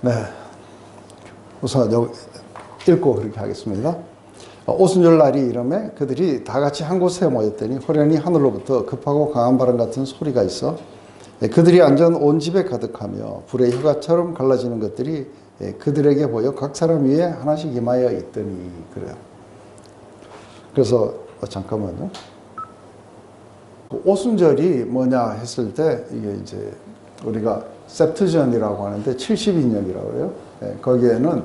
네. 우선 읽고 그렇게 하겠습니다. 오순절 날이 이르매 그들이 다 같이 한 곳에 모였더니 호련히 하늘로부터 급하고 강한 바람 같은 소리가 있어 그들이 앉은 온 집에 가득하며 불의 혀가처럼 갈라지는 것들이 그들에게 보여 각 사람 위에 하나씩 임하여 있더니 그래요. 그래서 잠깐만요. 오순절이 뭐냐 했을 때 이게 이제 우리가 septuagen이라고 하는데 72년이라고 해요. 거기에는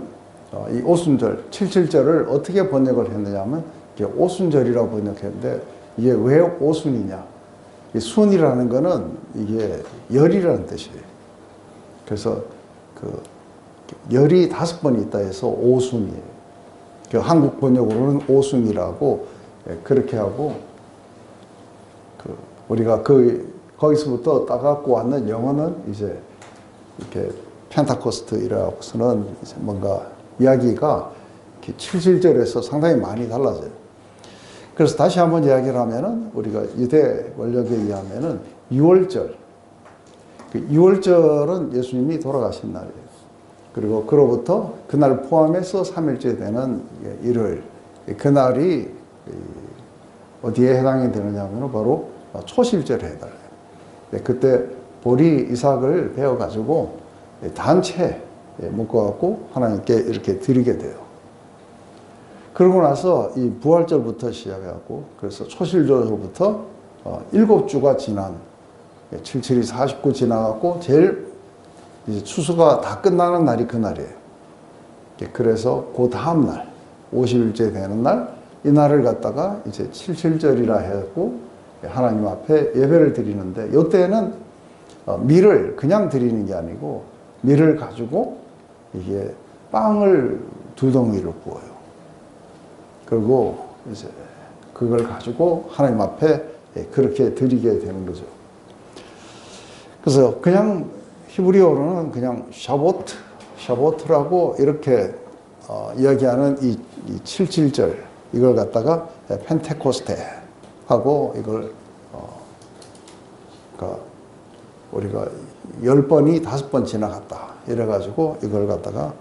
이 오순절 77절을 어떻게 번역을 했느냐면 이게 오순절이라고 번역했는데 이게 왜 오순이냐? 이 순이라는 거는 이게 열이라는 뜻이에요. 그래서 그 열이 5번 있다 해서 오순이에요. 그 한국 번역으로는 오순이라고 그렇게 하고 우리가 거기서부터 따갖고 왔는 영어는 이제 이렇게 펜타코스트이라고서는 이제 뭔가 이야기가 77절에서 상당히 많이 달라져요. 그래서 다시 한번 이야기를 하면은 우리가 유대 원력에 의하면은 6월절. 6월절은 예수님이 돌아가신 날이에요. 그리고 그로부터 그날 포함해서 3일째 되는 일요일. 그날이 어디에 해당이 되느냐 하면 바로 초실절에 해당해요. 그때 보리 이삭을 베어가지고 단체 묶어갖고 하나님께 이렇게 드리게 돼요. 그러고 나서 이 부활절부터 시작해갖고 그래서 초실절부터 7주가 지난 77이 49 지나갖고 제일 이제 추수가 다 끝나는 날이 그날이에요. 그래서 그 다음 날 50일째 되는 날 이 날을 갖다가 이제 77절이라 해갖고 하나님 앞에 예배를 드리는데 이때는 밀을 그냥 드리는 게 아니고 밀을 가지고 이게 빵을 2덩이를 구워요. 그리고 이제 그걸 가지고 하나님 앞에 그렇게 드리게 되는 거죠. 그래서 그냥 히브리어로는 그냥 샤보트라고 이렇게 이야기하는 이 77절 이걸 갖다가 펜테코스테 하고 이걸 그러니까 우리가 10번이 5번 지나갔다 이래가지고 이걸 갖다가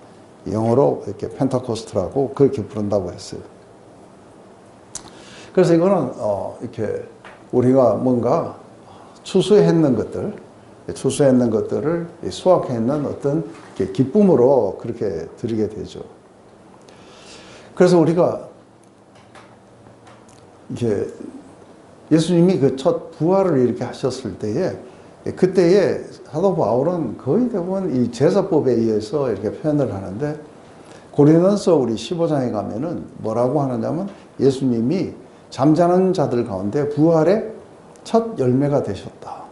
영어로 이렇게 펜타코스트라고 그렇게 부른다고 했어요. 그래서 이거는 이렇게 우리가 뭔가 추수했는 것들을 수확했는 어떤 기쁨으로 그렇게 드리게 되죠. 그래서 우리가 이게 예수님이 그 첫 부활을 이렇게 하셨을 때에 그때에 사도 바울은 거의 대부분 이 제사법에 의해서 이렇게 표현을 하는데 고린도서 우리 15장에 가면은 뭐라고 하느냐면 예수님이 잠자는 자들 가운데 부활의 첫 열매가 되셨다.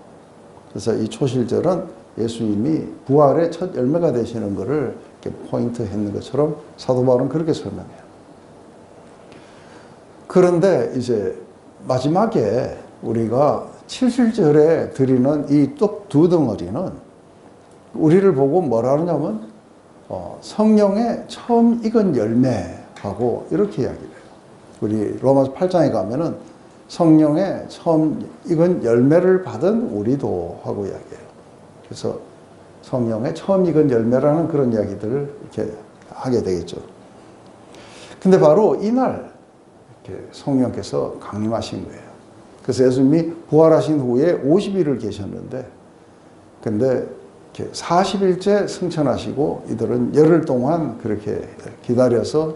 그래서 이 초실절은 예수님이 부활의 첫 열매가 되시는 것을 이렇게 포인트 했는 것처럼 사도 바울은 그렇게 설명해요. 그런데 이제 마지막에 우리가 77절에 드리는 이 떡 2덩어리는 우리를 보고 뭐라 하냐면 성령의 처음 익은 열매하고 이렇게 이야기를 해요. 우리 로마서 8장에 가면은 성령의 처음 익은 열매를 받은 우리도 하고 이야기해요. 그래서 성령의 처음 익은 열매라는 그런 이야기들을 이렇게 하게 되겠죠. 근데 바로 이날 이렇게 성령께서 강림하신 거예요. 그래서 예수님이 부활하신 후에 50일을 계셨는데 근데 이렇게 40일째 승천하시고 이들은 열흘 동안 그렇게 기다려서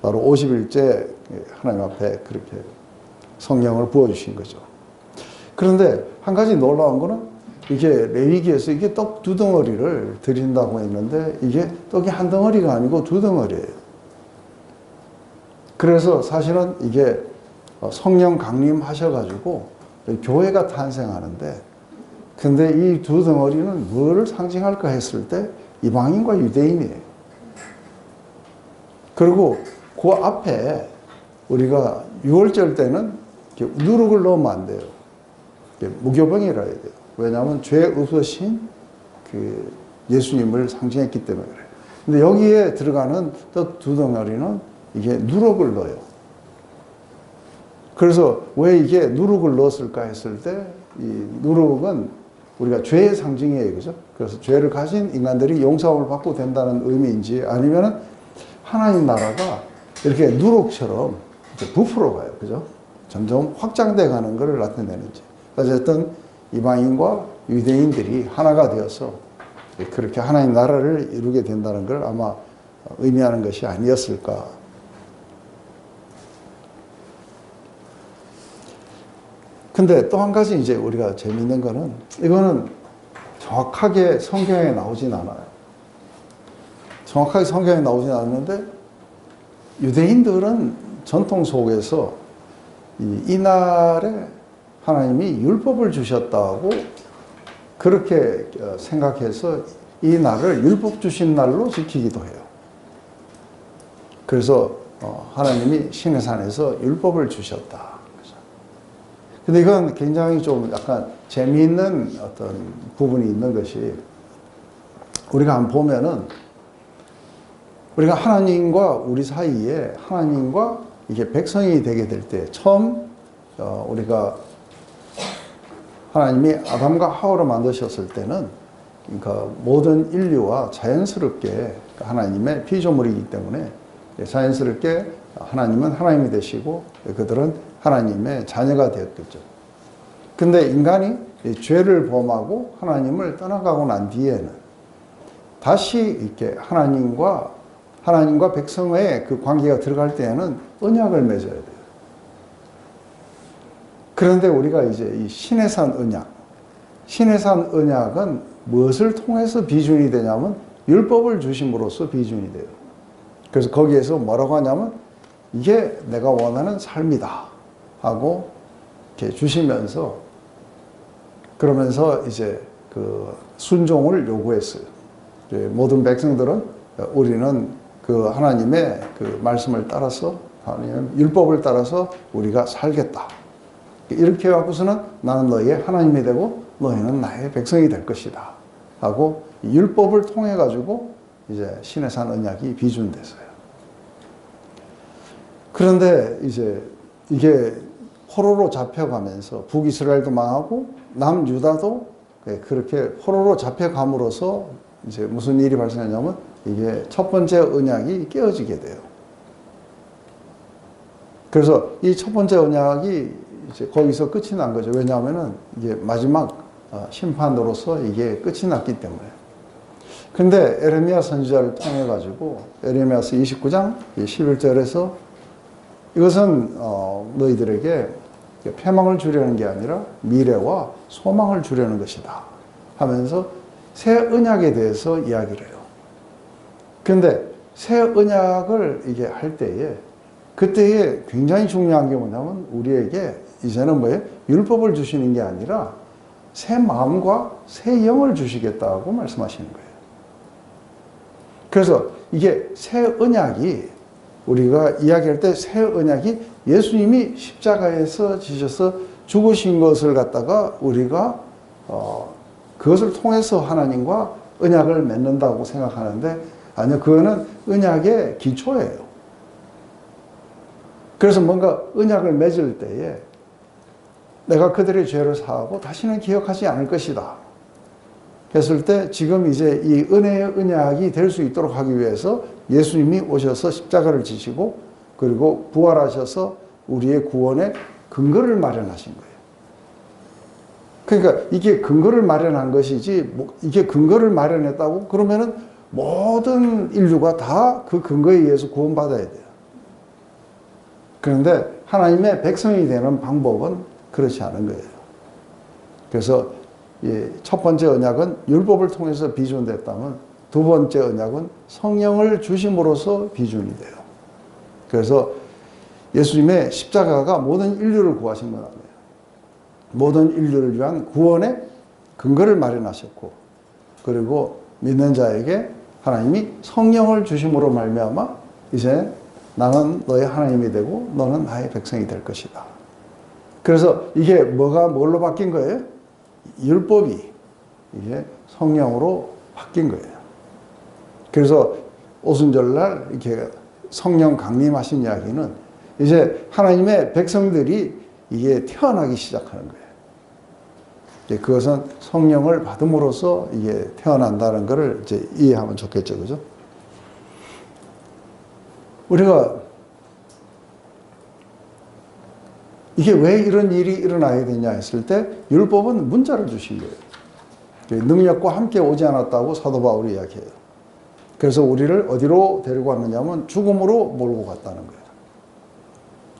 바로 50일째 하나님 앞에 그렇게 성령을 부어주신 거죠. 그런데 한 가지 놀라운 거는 이게 레위기에서 이게 떡 2덩어리를 드린다고 했는데 이게 떡이 한 덩어리가 아니고 2덩어리예요. 그래서 사실은 이게 성령 강림하셔가지고 교회가 탄생하는데 근데 이 2덩어리는 뭐를 상징할까 했을 때 이방인과 유대인이에요. 그리고 그 앞에 우리가 6월절 때는 누룩을 넣으면 안 돼요. 무교병이라 해야 돼요. 왜냐하면 죄 없으신 그 예수님을 상징했기 때문에 그래요. 근데 여기에 들어가는 떡 2덩어리는 이게 누룩을 넣어요. 그래서 왜 이게 누룩을 넣었을까 했을 때 이 누룩은 우리가 죄의 상징이에요. 그죠? 그래서 죄를 가진 인간들이 용서함을 받고 된다는 의미인지 아니면은 하나님 나라가 이렇게 누룩처럼 이렇게 부풀어 가요. 그죠? 점점 확장돼 가는 것을 나타내는지. 어쨌든 이방인과 유대인들이 하나가 되어서 그렇게 하나님 나라를 이루게 된다는 걸 아마 의미하는 것이 아니었을까. 근데 또 한 가지 이제 우리가 재미있는 거는 이거는 정확하게 성경에 나오진 않아요. 정확하게 성경에 나오진 않는데 유대인들은 전통 속에서 이날에 하나님이 율법을 주셨다고 그렇게 생각해서 이 날을 율법 주신 날로 지키기도 해요. 그래서 하나님이 시내산에서 율법을 주셨다. 근데 이건 굉장히 좀 약간 재미있는 어떤 부분이 있는 것이 우리가 한번 보면은 우리가 하나님과 우리 사이에 하나님과 이게 백성이 되게 될 때 처음 우리가 하나님이 아담과 하와를 만드셨을 때는 그러니까 모든 인류와 자연스럽게 하나님의 피조물이기 때문에 자연스럽게 하나님은 하나님이 되시고 그들은 하나님의 자녀가 되었겠죠. 근데 인간이 죄를 범하고 하나님을 떠나가고 난 뒤에는 다시 이렇게 하나님과 백성의 그 관계가 들어갈 때에는 언약을 맺어야 돼요. 그런데 우리가 이제 이 시내산 언약은 무엇을 통해서 비준이 되냐면 율법을 주심으로써 비준이 돼요. 그래서 거기에서 뭐라고 하냐면 이게 내가 원하는 삶이다 하고 이렇게 주시면서 그러면서 이제 그 순종을 요구했어요. 모든 백성들은 우리는 그 하나님의 그 말씀을 따라서 하나님의 율법을 따라서 우리가 살겠다. 이렇게 해갖고서는 나는 너희의 하나님이 되고 너희는 나의 백성이 될 것이다 하고 율법을 통해 가지고 이제 시내산 언약이 비준됐어요. 그런데 이제 이게 포로로 잡혀가면서 북이스라엘도 망하고 남유다도 그렇게 포로로 잡혀감으로써 이제 무슨 일이 발생하냐면 이게 첫 번째 언약이 깨어지게 돼요. 그래서 이 첫 번째 언약이 이제 거기서 끝이 난 거죠. 왜냐하면은 이게 마지막 심판으로서 이게 끝이 났기 때문에. 근데 에레미야 선지자를 통해 가지고 에레미야서 29장 11절에서 이것은 너희들에게 패망을 주려는 게 아니라 미래와 소망을 주려는 것이다 하면서 새 언약에 대해서 이야기를 해요. 근데 새 언약을 이게 할 때에 그때에 굉장히 중요한 게 뭐냐면 우리에게 이제는 뭐예요? 율법을 주시는 게 아니라 새 마음과 새 영을 주시겠다고 말씀하시는 거예요. 그래서 이게 새 언약이 우리가 이야기할 때 새 언약이 예수님이 십자가에서 지셔서 죽으신 것을 갖다가 우리가 그것을 통해서 하나님과 언약을 맺는다고 생각하는데 아니요, 그거는 언약의 기초예요. 그래서 뭔가 언약을 맺을 때에 내가 그들의 죄를 사하고 다시는 기억하지 않을 것이다 했을 때 지금 이제 이 은혜의 언약이 될 수 있도록 하기 위해서 예수님이 오셔서 십자가를 지시고 그리고 부활하셔서 우리의 구원의 근거를 마련하신 거예요. 그러니까 이게 근거를 마련한 것이지 이게 근거를 마련했다고 그러면은 모든 인류가 다 그 근거에 의해서 구원받아야 돼요. 그런데 하나님의 백성이 되는 방법은 그렇지 않은 거예요. 그래서 첫 번째 언약은 율법을 통해서 비준됐다면 두 번째 언약은 성령을 주심으로써 비준이 돼요. 그래서 예수님의 십자가가 모든 인류를 구하신 건 아니에요. 모든 인류를 위한 구원의 근거를 마련하셨고 그리고 믿는 자에게 하나님이 성령을 주심으로 말미암아 이제 나는 너의 하나님이 되고 너는 나의 백성이 될 것이다. 그래서 이게 뭘로 바뀐 거예요? 율법이 이게 성령으로 바뀐 거예요. 그래서 오순절날 이렇게 성령 강림하신 이야기는 이제 하나님의 백성들이 이게 태어나기 시작하는 거예요. 그것은 성령을 받음으로써 이게 태어난다는 것을 이제 이해하면 좋겠죠. 그죠? 우리가 이게 왜 이런 일이 일어나야 되냐 했을 때 율법은 문자를 주신 거예요. 능력과 함께 오지 않았다고 사도 바울이 이야기해요. 그래서 우리를 어디로 데리고 왔느냐면 죽음으로 몰고 갔다는 거예요.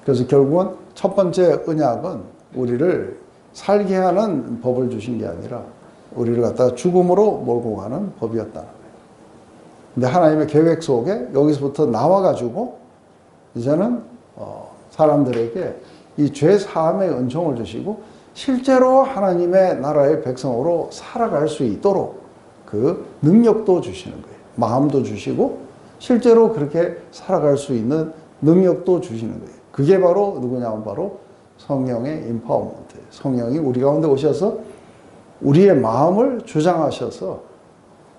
그래서 결국은 첫 번째 언약은 우리를 살게 하는 법을 주신 게 아니라 우리를 갖다가 죽음으로 몰고 가는 법이었다는 거예요. 근데 하나님의 계획 속에 여기서부터 나와가지고 이제는 사람들에게 이 죄 사함의 은총을 주시고 실제로 하나님의 나라의 백성으로 살아갈 수 있도록 그 능력도 주시는 거예요. 마음도 주시고 실제로 그렇게 살아갈 수 있는 능력도 주시는 거예요. 그게 바로 누구냐면 바로 성령의 임파워먼트예요. 성령이 우리 가운데 오셔서 우리의 마음을 주장하셔서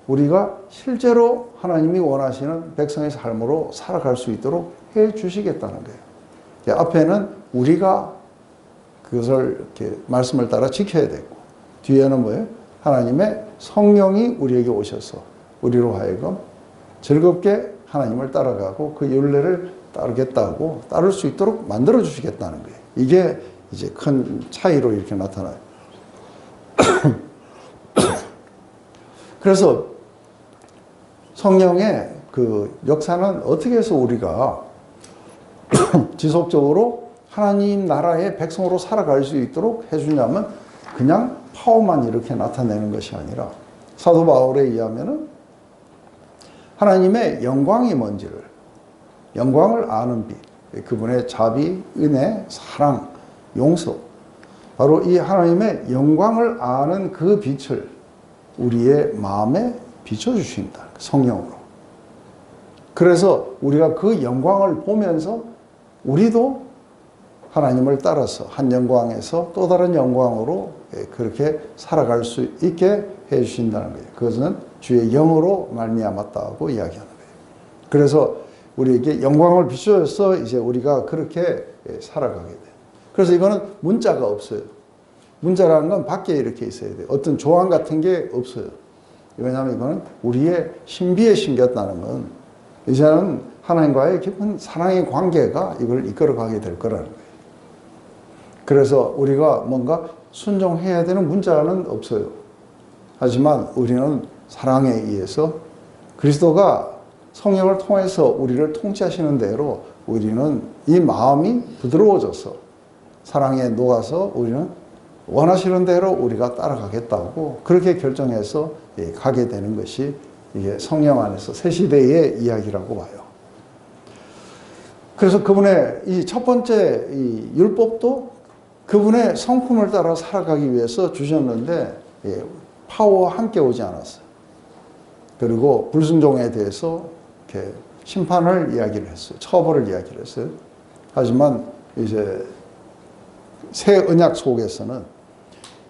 우리가 실제로 하나님이 원하시는 백성의 삶으로 살아갈 수 있도록 해 주시겠다는 거예요. 앞에는 우리가 그것을 이렇게 말씀을 따라 지켜야 되고 뒤에는 뭐예요? 하나님의 성령이 우리에게 오셔서 우리로 하여금 즐겁게 하나님을 따라가고 그 율례를 따르겠다고 따를 수 있도록 만들어 주시겠다는 거예요. 이게 이제 큰 차이로 이렇게 나타나요. 그래서 성령의 그 역사는 어떻게 해서 우리가 지속적으로 하나님 나라의 백성으로 살아갈 수 있도록 해주냐면 그냥 파워만 이렇게 나타내는 것이 아니라 사도 바울에 의하면은 하나님의 영광이 뭔지를 영광을 아는 빛, 그분의 자비, 은혜, 사랑, 용서 바로 이 하나님의 영광을 아는 그 빛을 우리의 마음에 비춰주신다. 성령으로. 그래서 우리가 그 영광을 보면서 우리도 하나님을 따라서 한 영광에서 또 다른 영광으로 그렇게 살아갈 수 있게 해 주신다는 거예요. 그것은 주의 영으로 말미암았다고 이야기하는 거예요. 그래서 우리에게 영광을 비추어서 이제 우리가 그렇게 살아가게 돼요. 그래서 이거는 문자가 없어요. 문자라는 건 밖에 이렇게 있어야 돼요. 어떤 조항 같은 게 없어요. 왜냐하면 이거는 우리의 신비에 심겼다는 건 이제는 하나님과의 깊은 사랑의 관계가 이걸 이끌어가게 될 거라는 거예요. 그래서 우리가 뭔가 순종해야 되는 문자는 없어요. 하지만 우리는 사랑에 의해서 그리스도가 성령을 통해서 우리를 통치하시는 대로 우리는 이 마음이 부드러워져서 사랑에 녹아서 우리는 원하시는 대로 우리가 따라가겠다고 그렇게 결정해서 가게 되는 것이 이게 성령 안에서 새 시대의 이야기라고 봐요. 그래서 그분의 이 첫 번째 이 율법도 그분의 성품을 따라 살아가기 위해서 주셨는데 파워와 함께 오지 않았어요. 그리고 불순종에 대해서 이렇게 심판을 이야기를 했어요. 처벌을 이야기를 했어요. 하지만 이제 새 언약 속에서는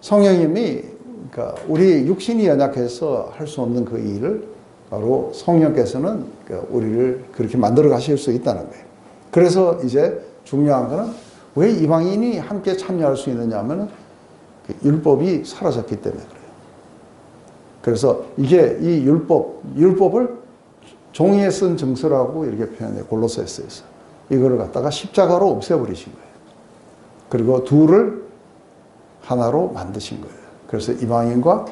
성령님이 그러니까 우리 육신이 연약해서 할 수 없는 그 일을 바로 성령께서는 우리를 그렇게 만들어 가실 수 있다는 거예요. 그래서 이제 중요한 거는 왜 이방인이 함께 참여할 수 있느냐 하면 율법이 사라졌기 때문에 그래요. 그래서 이게 이 율법을 종이에 쓴 증서라고 이렇게 표현해요. 골로새서에서. 이거를 갖다가 십자가로 없애버리신 거예요. 그리고 둘을 하나로 만드신 거예요. 그래서 이방인과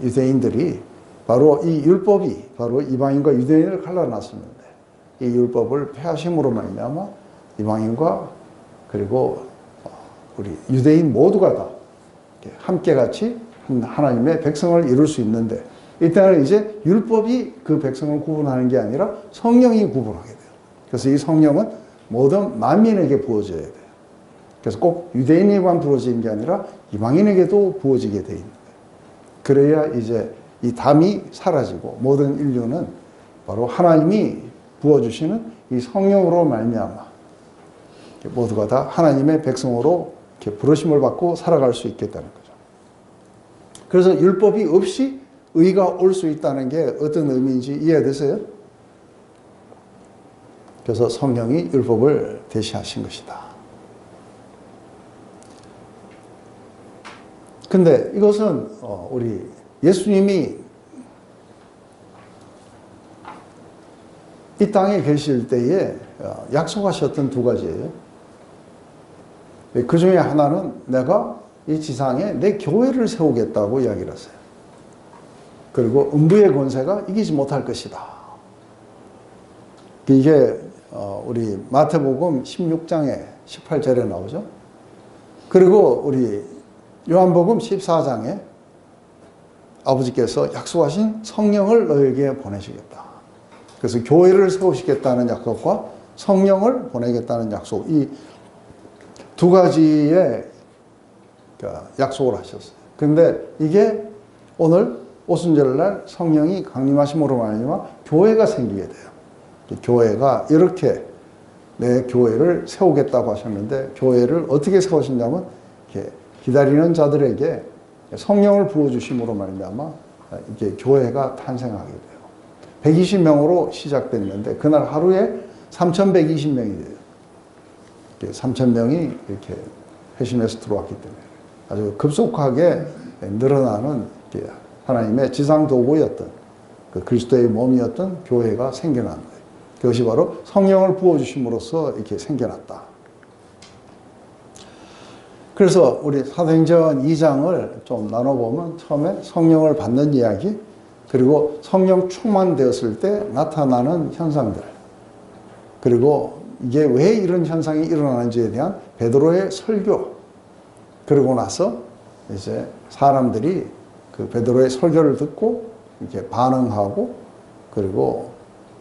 유대인들이 바로 이 율법이 바로 이방인과 유대인을 갈라놨었는데 이 율법을 폐하심으로 말미암아 이방인과 그리고 우리 유대인 모두가 다 함께 같이 하나님의 백성을 이룰 수 있는데 이때는 이제 율법이 그 백성을 구분하는 게 아니라 성령이 구분하게 돼요. 그래서 이 성령은 모든 만민에게 부어져야 돼요. 그래서 꼭 유대인에게만 부어지는 게 아니라 이방인에게도 부어지게 돼 있는 거예요. 그래야 이제 이 담이 사라지고 모든 인류는 바로 하나님이 부어주시는 이 성령으로 말미암아 모두가 다 하나님의 백성으로 이렇게 부르심을 받고 살아갈 수 있겠다는 거죠. 그래서 율법이 없이 의가 올 수 있다는 게 어떤 의미인지 이해되세요? 그래서 성령이 율법을 대신하신 것이다. 근데 이것은 우리 예수님이 이 땅에 계실 때에 약속하셨던 두 가지예요. 그 중에 하나는 내가 이 지상에 내 교회를 세우겠다고 이야기를 했어요. 그리고 음부의 권세가 이기지 못할 것이다. 이게 우리 마태복음 16장에 18절에 나오죠. 그리고 우리 요한복음 14장에 아버지께서 약속하신 성령을 너에게 보내시겠다. 그래서 교회를 세우시겠다는 약속과 성령을 보내겠다는 약속, 이 두 가지의 약속을 하셨어요. 근데 이게 오늘 오순절날 성령이 강림하심으로 말미암아 교회가 생기게 돼요. 교회가 이렇게 내 교회를 세우겠다고 하셨는데, 교회를 어떻게 세우시냐면 이렇게 기다리는 자들에게 성령을 부어주심으로 말미암아 이게 교회가 탄생하게 돼요. 120명으로 시작됐는데 그날 하루에 3,120명이 돼요. 3,000명이 이렇게 회심해서 들어왔기 때문에 아주 급속하게 늘어나는 하나님의 지상 도구였던 그 그리스도의 몸이었던 교회가 생겨난 거예요. 그것이 바로 성령을 부어주심으로써 이렇게 생겨났다. 그래서 우리 사도행전 2장을 좀 나눠보면 처음에 성령을 받는 이야기, 그리고 성령 충만되었을 때 나타나는 현상들, 그리고 이게 왜 이런 현상이 일어나는지에 대한 베드로의 설교, 그러고 나서 이제 사람들이 그 베드로의 설교를 듣고 이렇게 반응하고, 그리고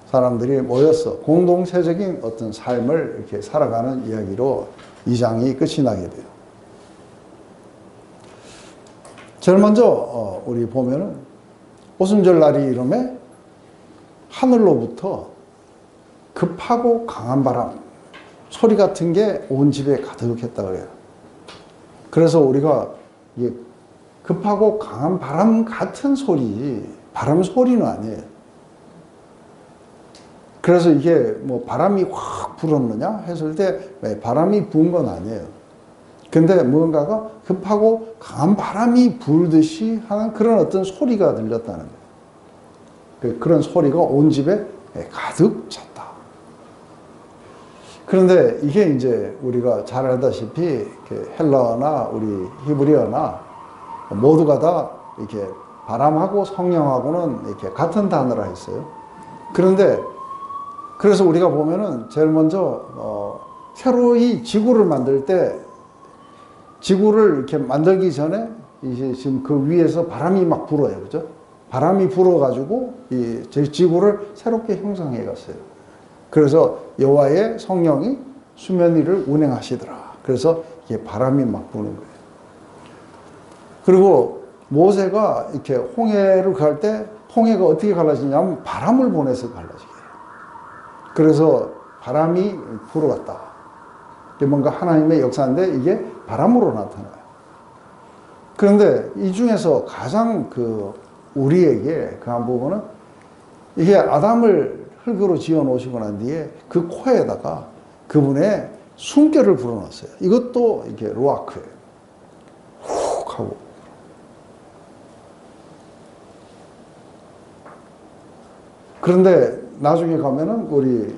사람들이 모여서 공동체적인 어떤 삶을 이렇게 살아가는 이야기로 2장이 끝이 나게 돼요. 제일 먼저 우리 보면은 오순절 날이 이름에 하늘로부터 급하고 강한 바람, 소리 같은 게 온 집에 가득했다 그래요. 그래서 우리가 이게 급하고 강한 바람 같은 소리, 바람 소리는 아니에요. 그래서 이게 뭐 바람이 확 불었느냐 했을 때 바람이 부은 건 아니에요. 근데 무언가가 급하고 강한 바람이 불듯이 하는 그런 어떤 소리가 들렸다는 거예요. 그런 소리가 온 집에 가득 찼다. 그런데 이게 이제 우리가 잘 알다시피 헬라어나 우리 히브리어나 모두가 다 이렇게 바람하고 성령하고는 이렇게 같은 단어라 했어요. 그런데 그래서 우리가 보면은 제일 먼저 새로이 지구를 만들 때 지구를 이렇게 만들기 전에 이제 지금 그 위에서 바람이 막 불어요, 그죠? 바람이 불어가지고 이 지구를 새롭게 형성해 갔어요. 그래서 여호와의 성령이 수면 위를 운행하시더라. 그래서 이게 바람이 막 부는 거예요. 그리고 모세가 이렇게 홍해를 갈 때 홍해가 어떻게 갈라지냐면 바람을 보내서 갈라지게 해요. 그래서 바람이 불어왔다. 이게 뭔가 하나님의 역사인데 이게 바람으로 나타나요. 그런데 이 중에서 가장 우리에게 강한 부분은 이게 아담을 흙으로 지어 놓으시고 난 뒤에 그 코에다가 그분의 숨결을 불어넣었어요. 이것도 이게 루아크예요. 훅 하고. 그런데 나중에 가면은 우리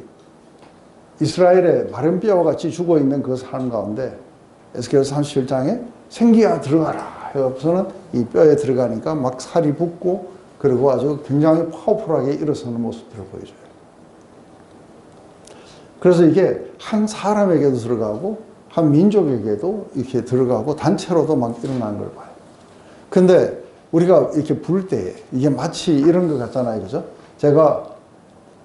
이스라엘의 마른 뼈와 같이 죽어 있는 그 삶 가운데 에스겔 37장에 생기야 들어가라 해서는 이 뼈에 들어가니까 막 살이 붙고, 그리고 아주 굉장히 파워풀하게 일어서는 모습들을 보여줘요. 그래서 이게 한 사람에게도 들어가고 한 민족에게도 이렇게 들어가고 단체로도 막 일어나는 걸 봐요. 근데 우리가 이렇게 불 때 이게 마치 이런 것 같잖아요, 그죠? 제가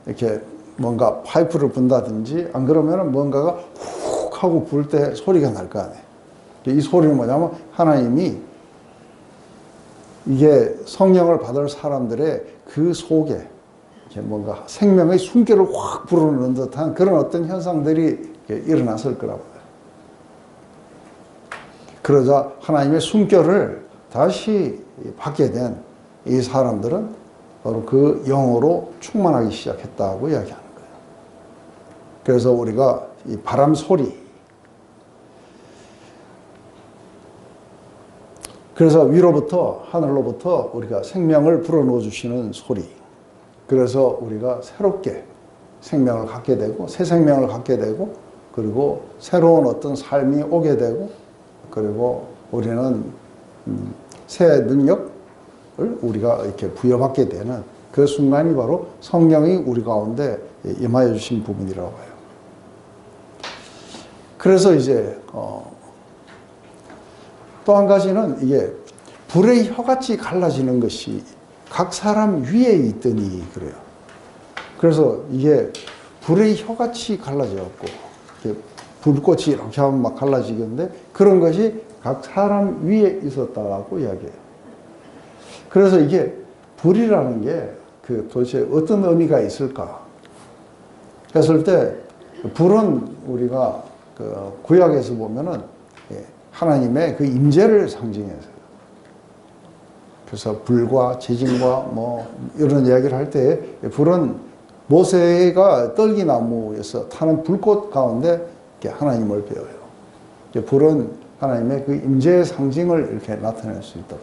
이렇게 뭔가 파이프를 분다든지 안 그러면 뭔가가 훅 하고 불 때 소리가 날 거 아니에요. 이 소리는 뭐냐면 하나님이 이게 성령을 받을 사람들의 그 속에 이렇게 뭔가 생명의 숨결을 확 불어넣는 듯한 그런 어떤 현상들이 일어났을 거라고 봐요. 그러자 하나님의 숨결을 다시 받게 된 이 사람들은 바로 그 영으로 충만하기 시작했다고 이야기하는 거예요. 그래서 우리가 이 바람 소리, 그래서 위로부터, 하늘로부터 우리가 생명을 불어넣어 주시는 소리. 그래서 우리가 새롭게 생명을 갖게 되고, 새 생명을 갖게 되고, 그리고 새로운 어떤 삶이 오게 되고, 그리고 우리는 새 능력을 우리가 이렇게 부여받게 되는 그 순간이 바로 성령이 우리 가운데 임하여 주신 부분이라고 해요. 그래서 이제 또 한 가지는 이게 불의 혀같이 갈라지는 것이 각 사람 위에 있더니 그래요. 그래서 이게 불의 혀같이 갈라져갖고 불꽃이 이렇게 하면 막 갈라지겠는데 그런 것이 각 사람 위에 있었다고 이야기해요. 그래서 이게 불이라는 게 도대체 어떤 의미가 있을까 했을 때 불은 우리가 구약에서 보면은 하나님의 그 임재를 상징해서 그래서 불과 지진과 뭐 이런 이야기를 할 때 불은 모세가 떨기나무에서 타는 불꽃 가운데 하나님을 배워요. 불은 하나님의 그 임재의 상징을 이렇게 나타낼 수 있다고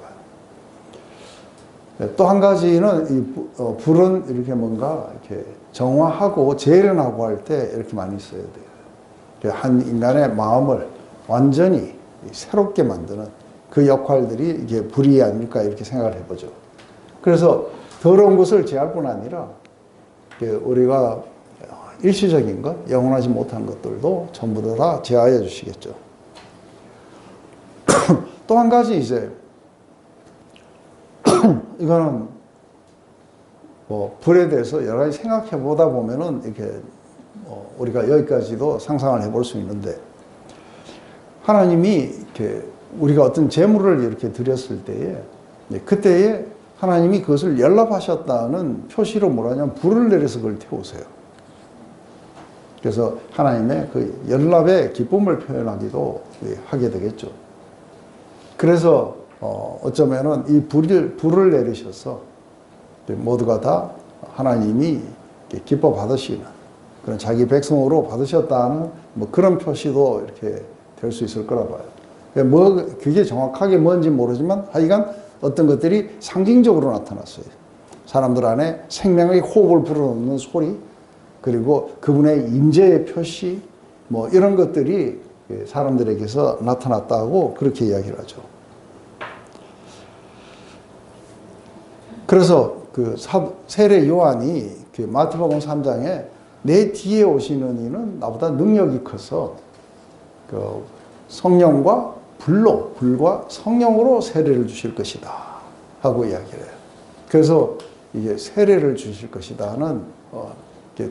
해요. 또 한 가지는 불은 이렇게 뭔가 이렇게 정화하고 재련하고 할 때 이렇게 많이 써야 돼요. 한 인간의 마음을 완전히 새롭게 만드는 그 역할들이 이게 불이 아닐까 이렇게 생각을 해보죠. 그래서 더러운 것을 제할 뿐 아니라 우리가 일시적인 것, 영원하지 못한 것들도 전부 다 제하여 주시겠죠. 또 한 가지 이제 이거는 뭐 불에 대해서 여러 가지 생각해 보다 보면은 이렇게 우리가 여기까지도 상상을 해볼 수 있는데 하나님이 이렇게 우리가 어떤 재물을 이렇게 드렸을 때에 그때에 하나님이 그것을 연락하셨다는 표시로 뭐라냐면 불을 내려서 그걸 태우세요. 그래서 하나님의 그 연락의 기쁨을 표현하기도 하게 되겠죠. 그래서 어쩌면은 이 불을 내리셔서 모두가 다 하나님이 기뻐 받으시는 그런 자기 백성으로 받으셨다는 뭐 그런 표시도 이렇게 될 수 있을 거라 봐요. 그게 정확하게 뭔지 모르지만 하여간 어떤 것들이 상징적으로 나타났어요. 사람들 안에 생명의 호흡을 불어넣는 소리, 그리고 그분의 임재의 표시, 뭐 이런 것들이 사람들에게서 나타났다고 그렇게 이야기를 하죠. 그래서 세례 요한이 마태복음 3장에 내 뒤에 오시는 이는 나보다 능력이 커서 성령과 불과 성령으로 세례를 주실 것이다 하고 이야기를 해요. 그래서 이게 세례를 주실 것이다는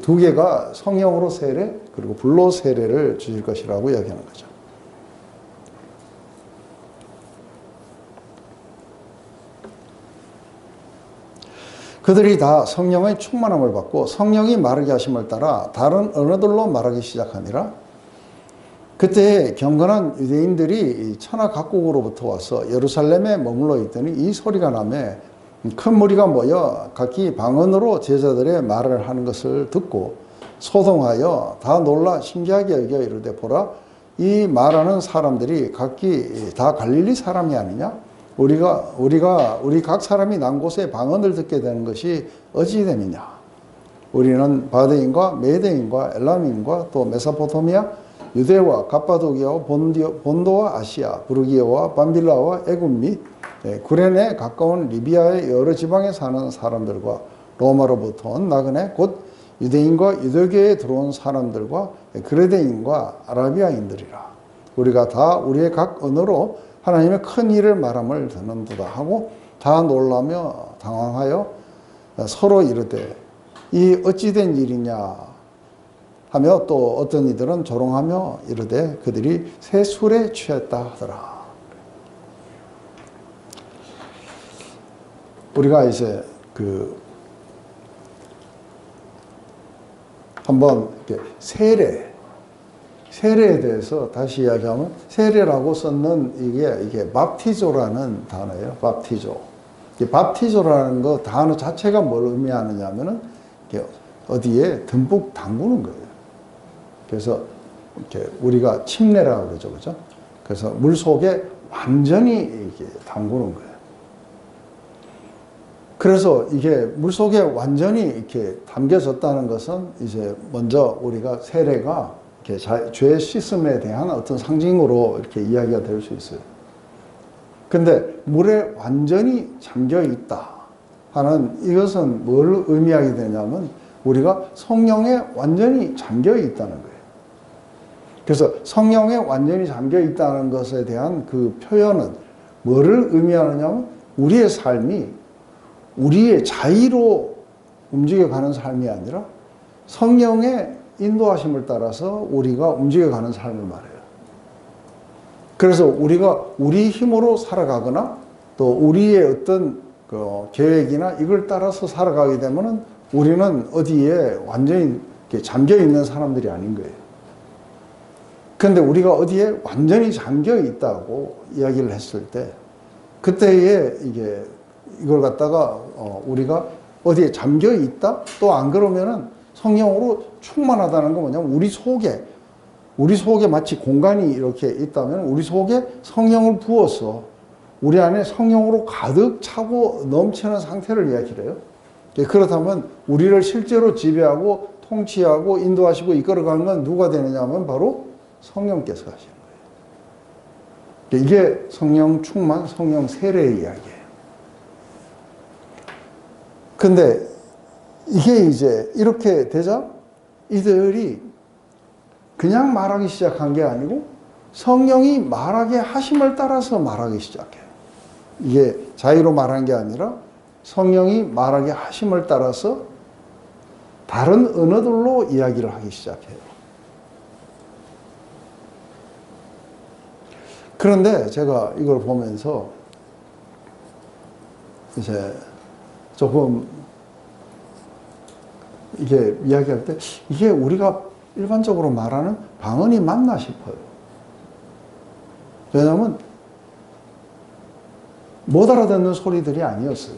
두 개가 성령으로 세례 그리고 불로 세례를 주실 것이라고 이야기하는 거죠. 그들이 다 성령의 충만함을 받고 성령이 말하게 하심을 따라 다른 언어들로 말하기 시작하니라. 그때 경건한 유대인들이 천하 각국으로부터 와서 예루살렘에 머물러 있더니 이 소리가 나매 큰 무리가 모여 각기 방언으로 제자들의 말을 하는 것을 듣고 소동하여 다 놀라 신기하게 여겨 이르되 보라 이 말하는 사람들이 각기 다 갈릴리 사람이 아니냐? 우리 각 사람이 난 곳에 방언을 듣게 되는 것이 어찌 됨이냐? 우리는 바데인과 메데인과 엘람인과 또 메소포타미아 유대와 갑바도기아와 본도와 아시아, 부르기아와 밤빌라와 애굽 및 구레네 가까운 리비아의 여러 지방에 사는 사람들과 로마로부터 온 나그네 곧 유대인과 유대교에 들어온 사람들과 그레데인과 아라비아인들이라. 우리가 다 우리의 각 언어로 하나님의 큰 일을 말함을 듣는도다 하고 다 놀라며 당황하여 서로 이르되 이 어찌된 일이냐 하며 또 어떤 이들은 조롱하며 이르되 그들이 새 술에 취했다 하더라. 우리가 이제 한번 세례에 대해서 다시 이야기하면 세례라고 썼는 이게 밥티조라는 단어예요. 밥티조. 밥티조라는 거 단어 자체가 뭘 의미하느냐면은 어디에 듬뿍 담그는 거예요. 그래서 이렇게 우리가 침례라고 그러죠, 그죠? 그래서 물 속에 완전히 이게 담그는 거예요. 그래서 이게 물속에 완전히 이렇게 담겨졌다는 것은 이제 먼저 우리가 세례가 이렇게 죄 씻음에 대한 어떤 상징으로 이렇게 이야기가 될 수 있어요. 근데 물에 완전히 잠겨 있다 하는 이것은 뭘 의미하게 되냐면 우리가 성령에 완전히 잠겨 있다는 거예요. 그래서 성령에 완전히 잠겨 있다는 것에 대한 그 표현은 뭐를 의미하느냐면 우리의 삶이 우리의 자의로 움직여가는 삶이 아니라 성령의 인도하심을 따라서 우리가 움직여가는 삶을 말해요. 그래서 우리가 우리 힘으로 살아가거나 또 우리의 어떤 그 계획이나 이걸 따라서 살아가게 되면은 우리는 어디에 완전히 잠겨 있는 사람들이 아닌 거예요. 그런데 우리가 어디에 완전히 잠겨 있다고 이야기를 했을 때 그때에 이걸 갖다가 우리가 어디에 잠겨 있다? 또 안 그러면은 성령으로 충만하다는 건 뭐냐면 우리 속에 마치 공간이 이렇게 있다면 우리 속에 성령을 부어서 우리 안에 성령으로 가득 차고 넘치는 상태를 이야기를 해요. 그렇다면 우리를 실제로 지배하고 통치하고 인도하시고 이끌어가는 건 누가 되느냐 하면 바로 성령께서 하시는 거예요. 이게 성령 충만, 성령 세례의 이야기예요. 근데 이게 이제 이렇게 되자 이들이 그냥 말하기 시작한 게 아니고 성령이 말하게 하심을 따라서 말하기 시작해요. 이게 자의로 말한 게 아니라 성령이 말하게 하심을 따라서 다른 언어들로 이야기를 하기 시작해요. 그런데 제가 이걸 보면서 이제 조금 이게 이야기할 때 이게 우리가 일반적으로 말하는 방언이 맞나 싶어요. 왜냐하면 못 알아듣는 소리들이 아니었어요.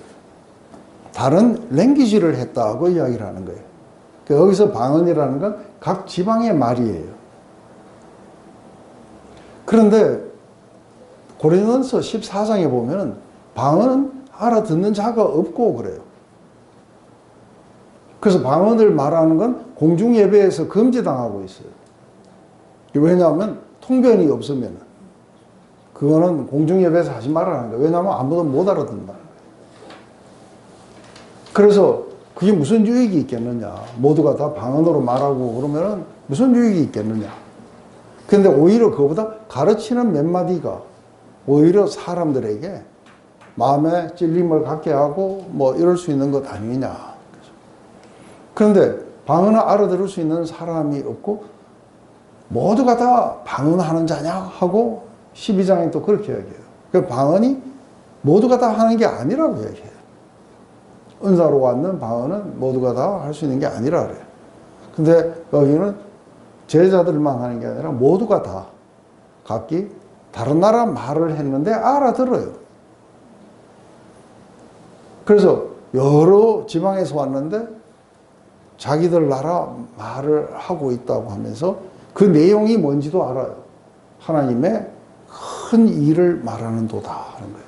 다른 랭귀지를 했다고 이야기를 하는 거예요. 여기서 방언이라는 건 각 지방의 말이에요. 그런데 고린도전서 14장에 보면 방언은 알아듣는 자가 없고 그래요. 그래서 방언을 말하는 건 공중예배에서 금지당하고 있어요. 왜냐하면 통변이 없으면 그거는 공중예배에서 하지 말라는 거예요. 왜냐하면 아무도 못 알아듣는다는 거예요. 그래서 그게 무슨 유익이 있겠느냐. 모두가 다 방언으로 말하고 그러면 무슨 유익이 있겠느냐. 근데 오히려 그거보다 가르치는 몇 마디가 오히려 사람들에게 마음에 찔림을 갖게 하고 뭐 이럴 수 있는 것 아니냐. 그런데 방언을 알아들을 수 있는 사람이 없고 모두가 다 방언하는 자냐 하고 12장에 또 그렇게 이야기해요. 그 방언이 모두가 다 하는 게 아니라고 이야기해요. 은사로 왔는 방언은 모두가 다 할 수 있는 게 아니라 그래요. 근데 여기는 제자들만 하는 게 아니라 모두가 다 각기 다른 나라 말을 했는데 알아들어요. 그래서 여러 지방에서 왔는데 자기들 나라 말을 하고 있다고 하면서 그 내용이 뭔지도 알아요. 하나님의 큰 일을 말하는 도다 하는 거예요.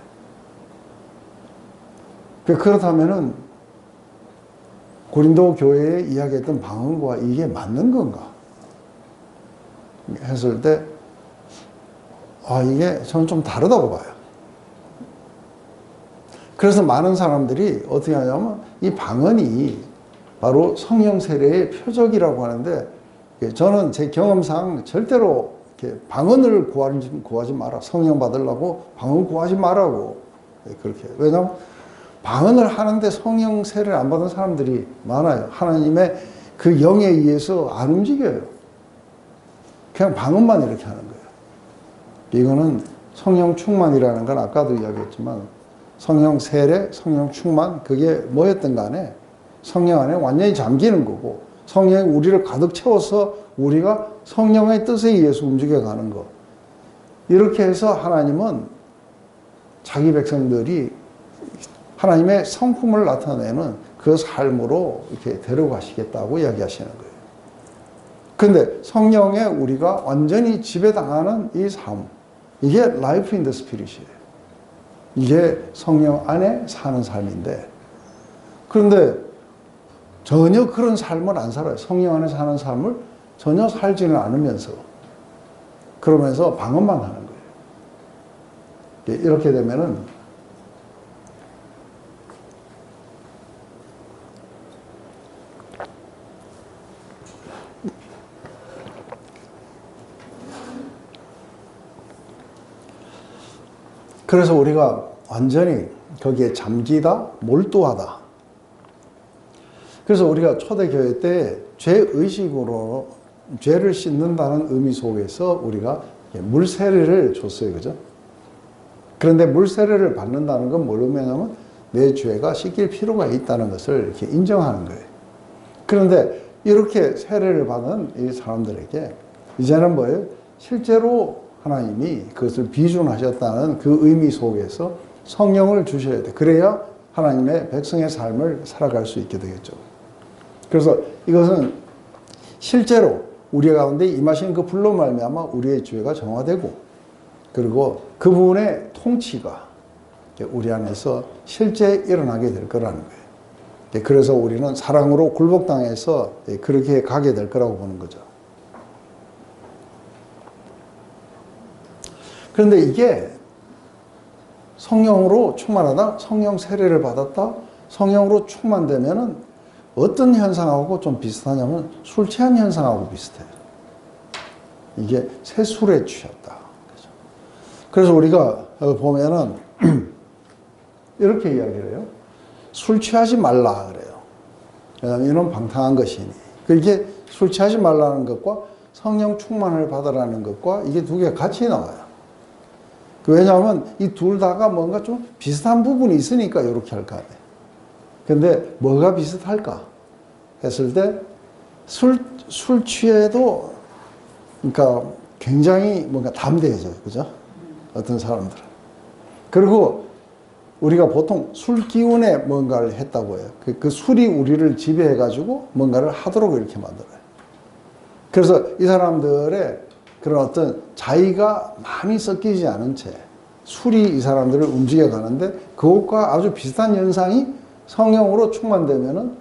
그렇다면은 고린도 교회에 이야기했던 방언과 이게 맞는 건가? 했을 때 이게 저는 좀 다르다고 봐요. 그래서 많은 사람들이 어떻게 하냐면 이 방언이 바로 성령 세례의 표적이라고 하는데 저는 제 경험상 절대로 이렇게 방언을 구하지 마라. 성령 받으려고 방언 구하지 말라고 그렇게. 왜냐하면 방언을 하는데 성령 세례를 안 받은 사람들이 많아요. 하나님의 그 영에 의해서 안 움직여요. 그냥 방언만 이렇게 하는 거예요. 이거는 성령 충만이라는 건 아까도 이야기했지만 성령 세례, 성령 충만 그게 뭐였든 간에 성령 안에 완전히 잠기는 거고 성령이 우리를 가득 채워서 우리가 성령의 뜻에 의해서 움직여가는 것. 이렇게 해서 하나님은 자기 백성들이 하나님의 성품을 나타내는 그 삶으로 이렇게 데려가시겠다고 이야기하시는 거예요. 그런데 성령에 우리가 완전히 지배당하는 이 삶, 이게 라이프 인 더 스피릿이에요. 이게 성령 안에 사는 삶인데, 그런데 전혀 그런 삶을 안 살아요. 성령 안에 사는 삶을 전혀 살지는 않으면서, 그러면서 방언만 하는 거예요. 이렇게 되면은 그래서 우리가 완전히 거기에 잠기다, 몰두하다. 그래서 우리가 초대교회 때 죄의식으로 죄를 씻는다는 의미 속에서 우리가 물세례를 줬어요. 그죠? 그런데 물세례를 받는다는 건 뭘 의미하냐면 내 죄가 씻길 필요가 있다는 것을 이렇게 인정하는 거예요. 그런데 이렇게 세례를 받은 이 사람들에게 이제는 뭐예요? 실제로 하나님이 그것을 비준하셨다는 그 의미 속에서 성령을 주셔야 돼. 그래야 하나님의 백성의 삶을 살아갈 수 있게 되겠죠. 그래서 이것은 실제로 우리 가운데 임하신 그 불로 말미암아 우리의 죄가 정화되고, 그리고 그분의 통치가 우리 안에서 실제 일어나게 될 거라는 거예요. 그래서 우리는 사랑으로 굴복당해서 그렇게 가게 될 거라고 보는 거죠. 그런데 이게 성령으로 충만하다, 성령 세례를 받았다, 성령으로 충만되면은 어떤 현상하고 좀 비슷하냐면 술 취한 현상하고 비슷해요. 이게 새 술에 취했다. 그래서 우리가 보면은 이렇게 이야기를 해요. 술 취하지 말라 그래요. 왜냐하면 이는 방탕한 것이니. 이게 술 취하지 말라는 것과 성령 충만을 받으라는 것과 이게 두 개가 같이 나와요. 왜냐하면 이 둘 다가 뭔가 좀 비슷한 부분이 있으니까 이렇게 할 거 아니에요. 근데 뭐가 비슷할까 했을 때 술 취해도 그러니까 굉장히 뭔가 담대해져요. 그죠? 어떤 사람들은. 그리고 우리가 보통 술 기운에 뭔가를 했다고 해요. 그 술이 우리를 지배해가지고 뭔가를 하도록 이렇게 만들어요. 그래서 이 사람들의 그런 어떤 자의가 많이 섞이지 않은 채 술이 이 사람들을 움직여 가는데, 그것과 아주 비슷한 현상이 성령으로 충만되면은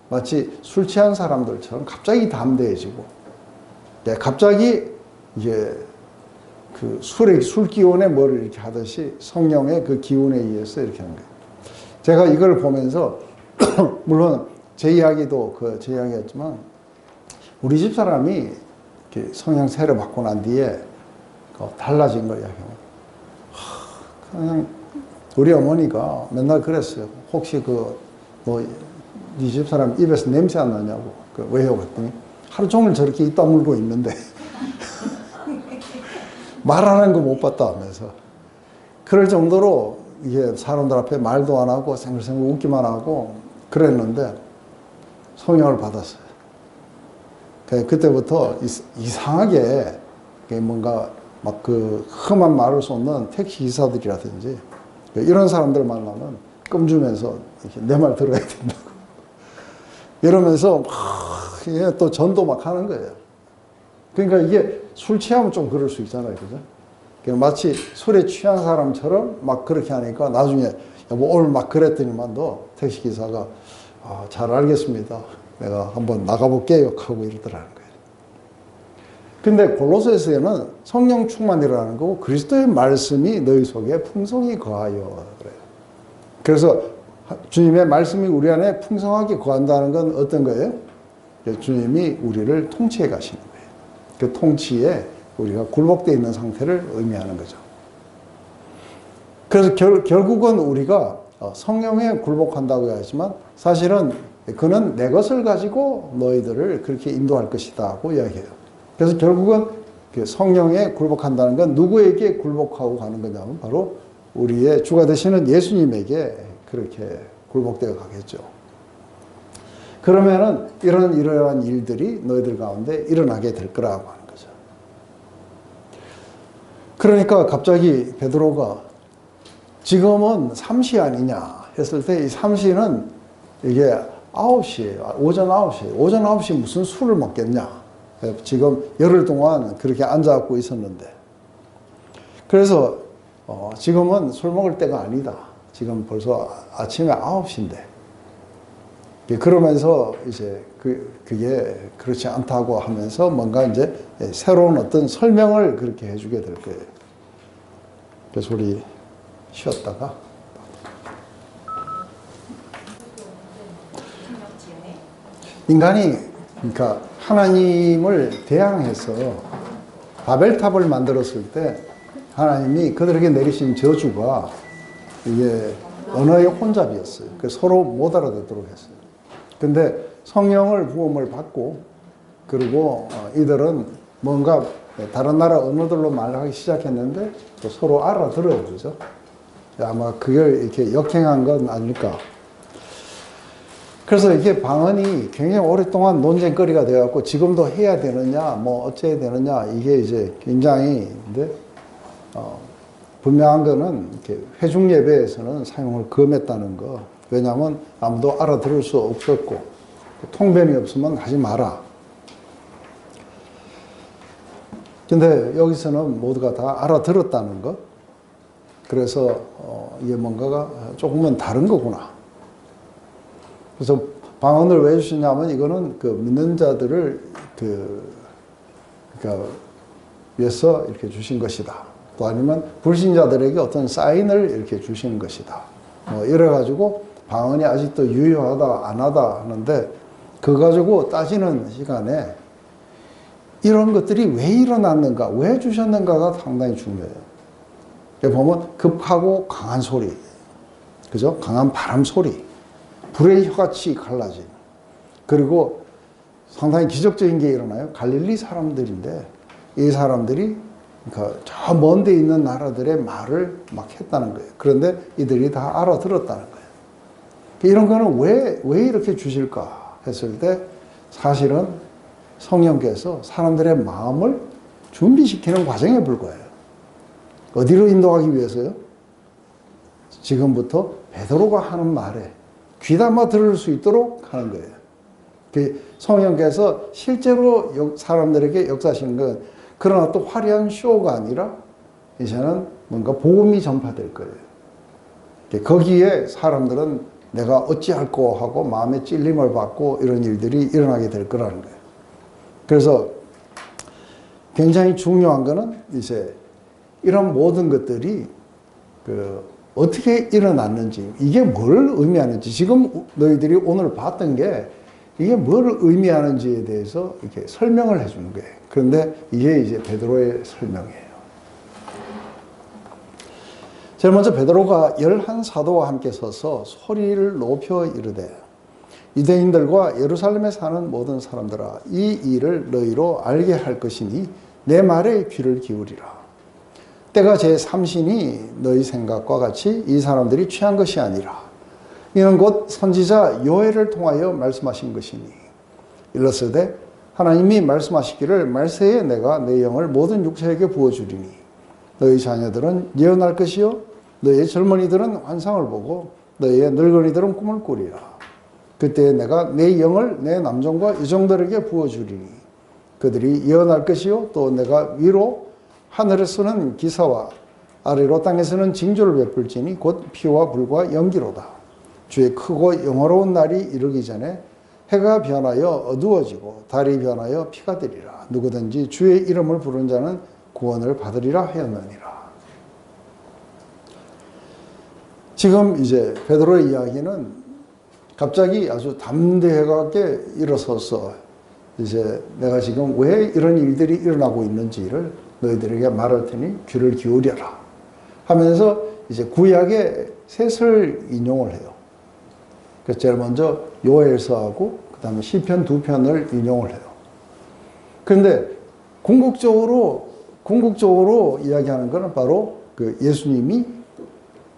마치 술 취한 사람들처럼 갑자기 담대해지고, 갑자기 이제 그 술 기운에 뭐를 이렇게 하듯이 성령의 그 기운에 의해서 이렇게 하는 거예요. 제가 이걸 보면서 물론 제 이야기도 제 이야기였지만, 우리 집 사람이 성령 세례 받고 난 뒤에 달라진 걸 이야기합니다. 그냥 우리 어머니가 맨날 그랬어요. 혹시 네 집 사람 입에서 냄새 안 나냐고. 왜요? 그랬더니 하루 종일 저렇게 입 다물고 있는데 말하는 거 못 봤다 하면서, 그럴 정도로 이게 사람들 앞에 말도 안 하고 생글생글 웃기만 하고 그랬는데 성령을 받았어요. 그때부터 이상하게 뭔가 막 험한 말을 쏟는 택시 기사들이라든지 이런 사람들 만나면 껌주면서 내 말 들어야 된다고 이러면서 막 또 전도 막 하는 거예요. 그러니까 이게 술 취하면 좀 그럴 수 있잖아요. 그죠? 마치 술에 취한 사람처럼 막 그렇게 하니까 나중에 여보 오늘 막 그랬더니만도 택시기사가 잘 알겠습니다. 내가 한번 나가볼게요 하고 이러더라는 거예요. 근데 골로새서에는 성령 충만이라는 거고 그리스도의 말씀이 너희 속에 풍성히 거하여 그래요. 그래서 주님의 말씀이 우리 안에 풍성하게 거한다는 건 어떤 거예요? 주님이 우리를 통치해 가시는 거예요. 그 통치에 우리가 굴복되어 있는 상태를 의미하는 거죠. 그래서 결국은 우리가 성령에 굴복한다고 하지만 사실은 그는 내 것을 가지고 너희들을 그렇게 인도할 것이다 하고 이야기해요. 그래서 결국은 성령에 굴복한다는 건 누구에게 굴복하고 가는 거냐면 바로 우리의 주가 되시는 예수님에게 그렇게 굴복되어 가겠죠. 그러면은 이러한 일들이 너희들 가운데 일어나게 될 거라고 하는 거죠. 그러니까 갑자기 베드로가 지금은 3시 아니냐 했을 때 이 3시는 이게 9시예요. 오전 9시. 오전 9시 무슨 술을 먹겠냐. 지금 열흘 동안 그렇게 앉아갖고 있었는데. 그래서 지금은 술 먹을 때가 아니다. 지금 벌써 아침에 9시인데. 그러면서 이제 그게 그렇지 않다고 하면서 뭔가 이제 새로운 어떤 설명을 그렇게 해주게 될 거예요. 그래서 우리 쉬었다가. 인간이 그러니까 하나님을 대항해서 바벨탑을 만들었을 때 하나님이 그들에게 내리신 저주가 이게 언어의 혼잡이었어요. 그래서 서로 못 알아듣도록 했어요. 근데 성령을 부음을 받고 그리고 이들은 뭔가 다른 나라 언어들로 말하기 시작했는데 또 서로 알아들어요. 그죠? 아마 그걸 이렇게 역행한 건 아닐까. 그래서 이게 방언이 굉장히 오랫동안 논쟁거리가 되어갖고 지금도 해야 되느냐, 뭐 어째야 되느냐, 이게 이제 굉장히, 근데, 분명한 거는 이렇게 회중 예배에서는 사용을 금했다는 거. 왜냐하면 아무도 알아들을 수 없었고, 통변이 없으면 하지 마라. 근데 여기서는 모두가 다 알아들었다는 거. 그래서, 이게 뭔가가 조금은 다른 거구나. 그래서 방언을 왜 주시냐면 이거는 그 믿는 자들을 그러니까 위해서 이렇게 주신 것이다. 또 아니면 불신자들에게 어떤 사인을 이렇게 주시는 것이다. 뭐 이래가지고 방언이 아직도 유효하다, 안 하다 하는데 그거 가지고 따지는 시간에 이런 것들이 왜 일어났는가, 왜 주셨는가가 상당히 중요해요. 보면 급하고 강한 소리, 그죠? 강한 바람 소리. 불의 혀같이 갈라진. 그리고 상당히 기적적인 게 일어나요. 갈릴리 사람들인데 이 사람들이 그러니까 저 먼 데 있는 나라들의 말을 막 했다는 거예요. 그런데 이들이 다 알아들었다는 거예요. 이런 거는 왜 이렇게 주실까 했을 때 사실은 성령께서 사람들의 마음을 준비시키는 과정에 불과해요. 어디로 인도하기 위해서요? 지금부터 베드로가 하는 말에 귀담아 들을 수 있도록 하는 거예요. 성령께서 실제로 사람들에게 역사하시는 건 그러나 또 화려한 쇼가 아니라 이제는 뭔가 복음이 전파될 거예요. 거기에 사람들은 내가 어찌할꼬 하고 마음에 찔림을 받고 이런 일들이 일어나게 될 거라는 거예요. 그래서 굉장히 중요한 거는 이제 이런 모든 것들이 어떻게 일어났는지, 이게 뭘 의미하는지, 지금 너희들이 오늘 봤던 게 이게 뭘 의미하는지에 대해서 이렇게 설명을 해주는 거예요. 그런데 이게 이제 베드로의 설명이에요. 제일 먼저 베드로가 11사도와 함께 서서 소리를 높여 이르되 유대인들과 예루살렘에 사는 모든 사람들아, 이 일을 너희로 알게 할 것이니 내 말에 귀를 기울이라. 때가 제3신이 너희 생각과 같이 이 사람들이 취한 것이 아니라 이는 곧 선지자 요엘을 통하여 말씀하신 것이니 일렀으되 하나님이 말씀하시기를 말세에 내가 내 영을 모든 육체에게 부어주리니 너희 자녀들은 예언할 것이요 너희 젊은이들은 환상을 보고 너희의 늙은이들은 꿈을 꾸리라. 그때 내가 내 영을 내 남종과 여종들에게 부어주리니 그들이 예언할 것이요 또 내가 위로 하늘에서는 기사와 아래로 땅에서는 징조를 베풀지니 곧 피와 불과 연기로다. 주의 크고 영화로운 날이 이르기 전에 해가 변하여 어두워지고 달이 변하여 피가 되리라. 누구든지 주의 이름을 부르는 자는 구원을 받으리라 하였느니라. 지금 이제 베드로의 이야기는 갑자기 아주 담대하게 일어서서 이제 내가 지금 왜 이런 일들이 일어나고 있는지를 너희들에게 말할 테니 귀를 기울여라 하면서 이제 구약의 셋을 인용을 해요. 그래서 제일 먼저 요엘서하고 그 다음에 시편 2편을 인용을 해요. 그런데 궁극적으로 이야기하는 것은 바로 그 예수님이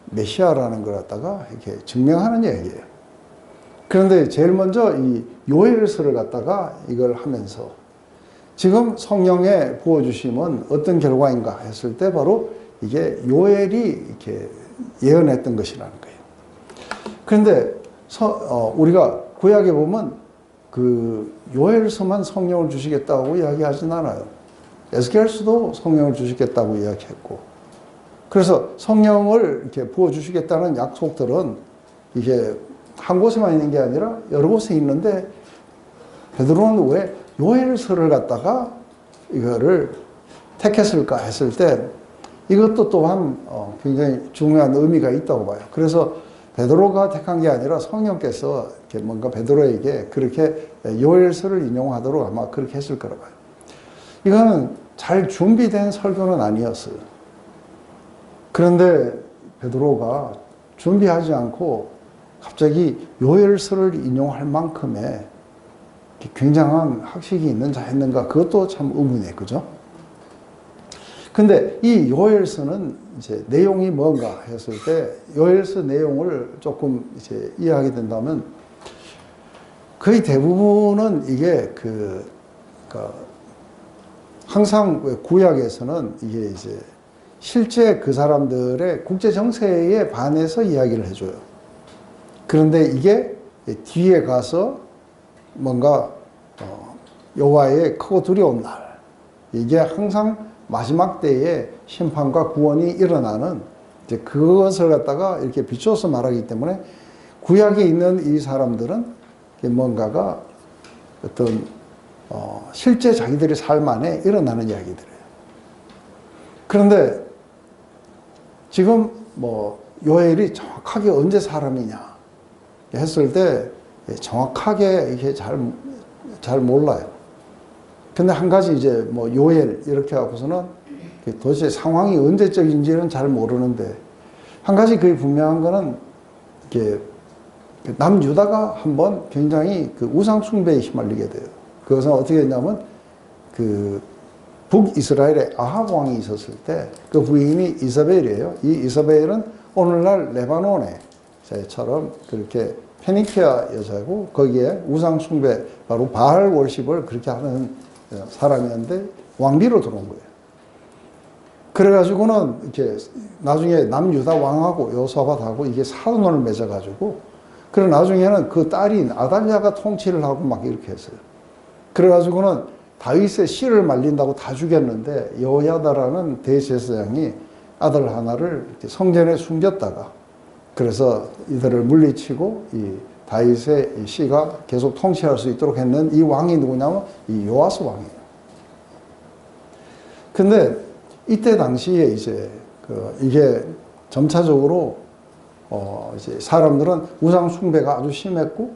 메시아라는 걸 갖다가 이렇게 증명하는 얘기예요. 그런데 제일 먼저 이 요엘서를 갖다가 이걸 하면서 지금 성령의 부어주심은 어떤 결과인가 했을 때 바로 이게 요엘이 이렇게 예언했던 것이라는 거예요. 그런데 우리가 구약에 보면 그 요엘서만 성령을 주시겠다고 이야기하진 않아요. 에스겔서도 성령을 주시겠다고 이야기했고 그래서 성령을 이렇게 부어주시겠다는 약속들은 이게 한 곳에만 있는 게 아니라 여러 곳에 있는데 베드로는 왜 요엘서를 갖다가 이거를 택했을까 했을 때 이것도 또한 굉장히 중요한 의미가 있다고 봐요. 그래서 베드로가 택한 게 아니라 성령께서 이렇게 뭔가 베드로에게 그렇게 요엘서를 인용하도록 아마 그렇게 했을 거라고 봐요. 이거는 잘 준비된 설교는 아니었어요. 그런데 베드로가 준비하지 않고 갑자기 요엘서를 인용할 만큼의 굉장한 학식이 있는 자였는가, 그것도 참 의문이에요. 그죠? 근데 이 요엘서는 이제 내용이 뭔가 했을 때, 요엘서 내용을 조금 이제 이해하게 된다면, 거의 대부분은 이게 항상 구약에서는 이게 이제 실제 그 사람들의 국제 정세에 반해서 이야기를 해줘요. 그런데 이게 뒤에 가서 뭔가 여호와의 크고 두려운 날, 이게 항상 마지막 때에 심판과 구원이 일어나는 이제 그것을 갖다가 이렇게 비춰서 말하기 때문에 구약에 있는 이 사람들은 뭔가가 어떤 실제 자기들의 삶 안에 일어나는 이야기들이에요. 그런데 지금 뭐 요엘이 정확하게 언제 사람이냐 했을 때 정확하게 이게 잘 몰라요. 근데 한 가지 이제 뭐 요엘 이렇게 하고서는 도대체 상황이 언제적인지는 잘 모르는데, 한 가지 거의 분명한 거는 이게 남유다가 한번 굉장히 그 우상숭배에 휘말리게 돼요. 그것은 어떻게 했냐면 북이스라엘에 아합 왕이 있었을 때 그 부인이 이사벨이에요. 이 이사벨은 오늘날 레바논에처럼 그렇게 페니키아 여자고 거기에 우상숭배, 바로 바알 월십을 그렇게 하는 사람이었는데 왕비로 들어온 거예요. 그래가지고는 이렇게 나중에 남유다 왕하고 여호사밧하고 이게 사돈을 맺어가지고, 그래 나중에는 그 딸인 아달랴가 통치를 하고 막 이렇게 했어요. 그래가지고는 다윗의 씨를 말린다고 다 죽였는데 여호야다라는 대제사장이 아들 하나를 성전에 숨겼다가, 그래서 이들을 물리치고 이 다윗의 이 씨가 계속 통치할 수 있도록 했는 이 왕이 누구냐면 이 요아스 왕이에요. 근데 이때 당시에 이제 이게 점차적으로 이제 사람들은 우상 숭배가 아주 심했고,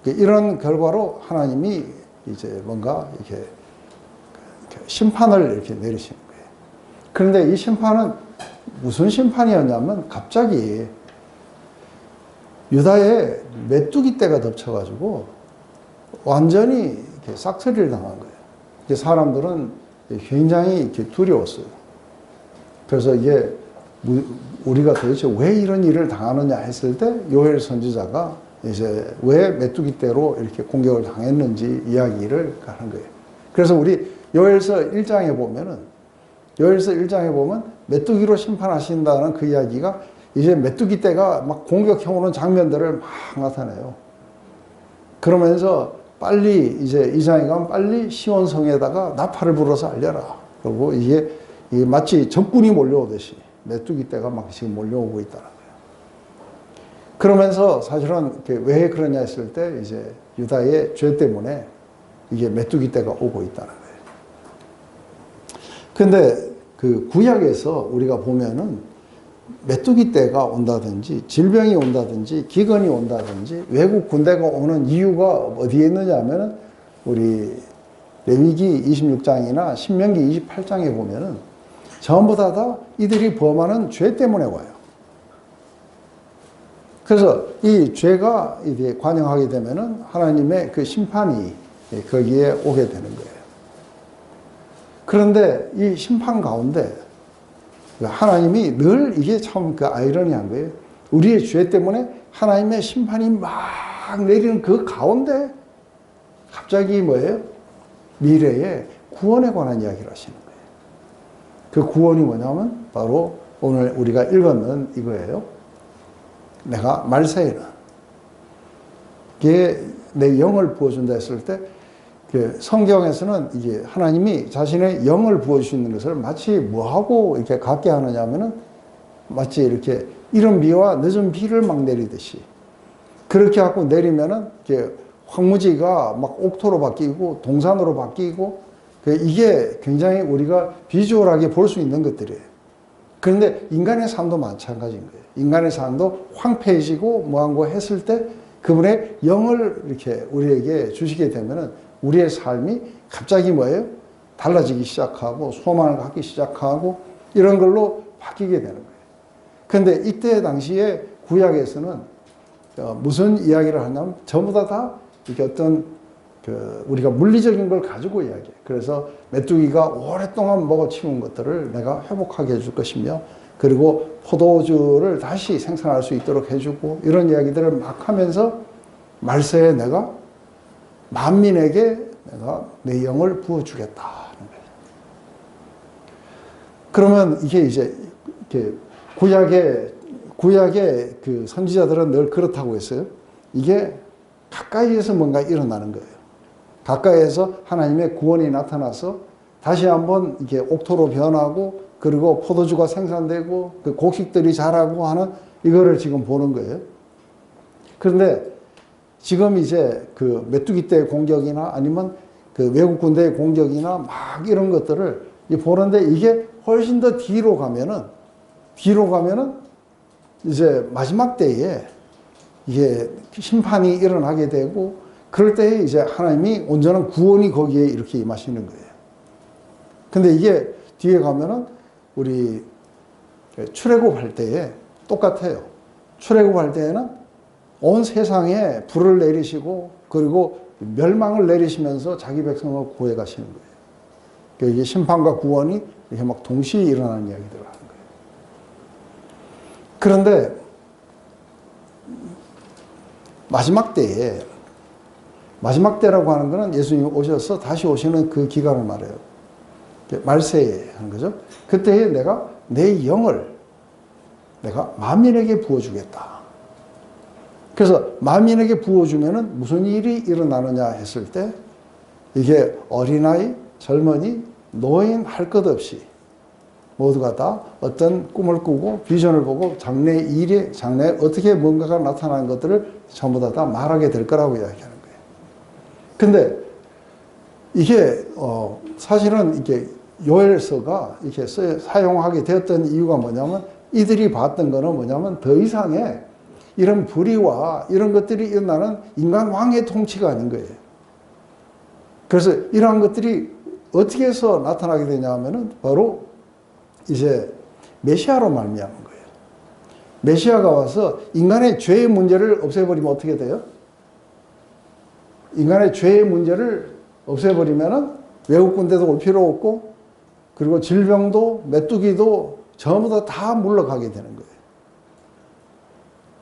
이런 결과로 하나님이 이제 뭔가 이렇게 심판을 이렇게 내리시는 거예요. 그런데 이 심판은 무슨 심판이었냐면, 갑자기 유다에 메뚜기 떼가 덮쳐가지고 완전히 이렇게 싹쓸이를 당한 거예요. 사람들은 굉장히 이렇게 두려웠어요. 그래서 이게 우리가 도대체 왜 이런 일을 당하느냐 했을 때 요엘 선지자가 이제 왜 메뚜기 떼로 이렇게 공격을 당했는지 이야기를 하는 거예요. 그래서 우리 요엘서 1장에 보면 메뚜기로 심판하신다는 그 이야기가 이제 메뚜기 떼가 막 공격해 오는 장면들을 막 나타내요. 그러면서 빨리 이제 이장에 가면 빨리 시온성에다가 나팔을 불어서 알려라. 그리고 이게 마치 적군이 몰려오듯이 메뚜기 떼가 막 지금 몰려오고 있다는 거예요. 그러면서 사실은 왜 그러냐 했을 때 이제 유다의 죄 때문에 이게 메뚜기 떼가 오고 있다는 거예요. 근데 그 구약에서 우리가 보면은 메뚜기 떼가 온다든지 질병이 온다든지 기근이 온다든지 외국 군대가 오는 이유가 어디에 있느냐 하면은 우리 레위기 26장이나 신명기 28장에 보면은 전부 다 이들이 범하는 죄 때문에 와요. 그래서 이 죄가 이제 관영하게 되면은 하나님의 그 심판이 거기에 오게 되는 거예요. 그런데 이 심판 가운데 하나님이 늘, 이게 참 그 아이러니한 거예요. 우리의 죄 때문에 하나님의 심판이 막 내리는 그 가운데 갑자기 뭐예요? 미래의 구원에 관한 이야기를 하시는 거예요. 그 구원이 뭐냐면 바로 오늘 우리가 읽었는 이거예요. 내가 말세에는 이게 내 영을 부어준다 했을 때 성경에서는 이게 하나님이 자신의 영을 부어주시는 것을 마치 뭐하고 이렇게 같게 하느냐 하면은 마치 이렇게 이른 비와 늦은 비를 막 내리듯이 그렇게 갖고 내리면은 이렇게 황무지가 막 옥토로 바뀌고 동산으로 바뀌고 이게 굉장히 우리가 비주얼하게 볼 수 있는 것들이에요. 그런데 인간의 삶도 마찬가지인 거예요. 인간의 삶도 황폐해지고 뭐한거 했을 때 그분의 영을 이렇게 우리에게 주시게 되면은 우리의 삶이 갑자기 뭐예요? 달라지기 시작하고 소망을 갖기 시작하고 이런 걸로 바뀌게 되는 거예요. 그런데 이때 당시에 구약에서는 무슨 이야기를 하냐면 전부 다 이렇게 어떤 우리가 물리적인 걸 가지고 이야기해요. 그래서 메뚜기가 오랫동안 먹어치운 것들을 내가 회복하게 해줄 것이며 그리고 포도주를 다시 생산할 수 있도록 해주고 이런 이야기들을 막 하면서 말세에 내가 만민에게 내가 내 영을 부어주겠다 하는 거예요. 그러면 이게 이제 이렇게 구약의 그 선지자들은 늘 그렇다고 했어요. 이게 가까이에서 뭔가 일어나는 거예요. 가까이에서 하나님의 구원이 나타나서 다시 한번 이게 옥토로 변하고 그리고 포도주가 생산되고 그 곡식들이 자라고 하는 이거를 지금 보는 거예요. 그런데 지금 이제 그 메뚜기 떼의 공격이나 아니면 그 외국 군대의 공격이나 막 이런 것들을 보는데 이게 훨씬 더 뒤로 가면은 이제 마지막 때에 이게 심판이 일어나게 되고 그럴 때에 이제 하나님이 온전한 구원이 거기에 이렇게 임하시는 거예요. 근데 이게 뒤에 가면은 우리 출애굽할 때에 똑같아요. 출애굽할 때에는 온 세상에 불을 내리시고 그리고 멸망을 내리시면서 자기 백성을 구해 가시는 거예요. 그러니까 이게 심판과 구원이 이렇게 막 동시에 일어나는 이야기들을 하는 거예요. 그런데 마지막 때라고 하는 것은 예수님이 오셔서 다시 오시는 그 기간을 말해요. 말세에 하는 거죠. 그때에 내가 내 영을 내가 만민에게 부어주겠다. 그래서 만민에게 부어주면은 무슨 일이 일어나느냐 했을 때 이게 어린아이, 젊은이, 노인 할 것 없이 모두가 다 어떤 꿈을 꾸고 비전을 보고 장래에 어떻게 뭔가가 나타나는 것들을 전부 다 말하게 될 거라고 이야기하는 거예요. 근데 이게 사실은 이게 요엘서가 이렇게 사용하게 되었던 이유가 뭐냐면 이들이 봤던 거는 뭐냐면 더 이상의 이런 불의와 이런 것들이 일어나는 인간 왕의 통치가 아닌 거예요. 그래서 이러한 것들이 어떻게 해서 나타나게 되냐 하면은 바로 이제 메시아로 말미암은 거예요. 메시아가 와서 인간의 죄의 문제를 없애버리면 어떻게 돼요? 인간의 죄의 문제를 없애버리면은 외국 군대도 올 필요 없고 그리고 질병도 메뚜기도 전부 다 물러가게 되는 거예요.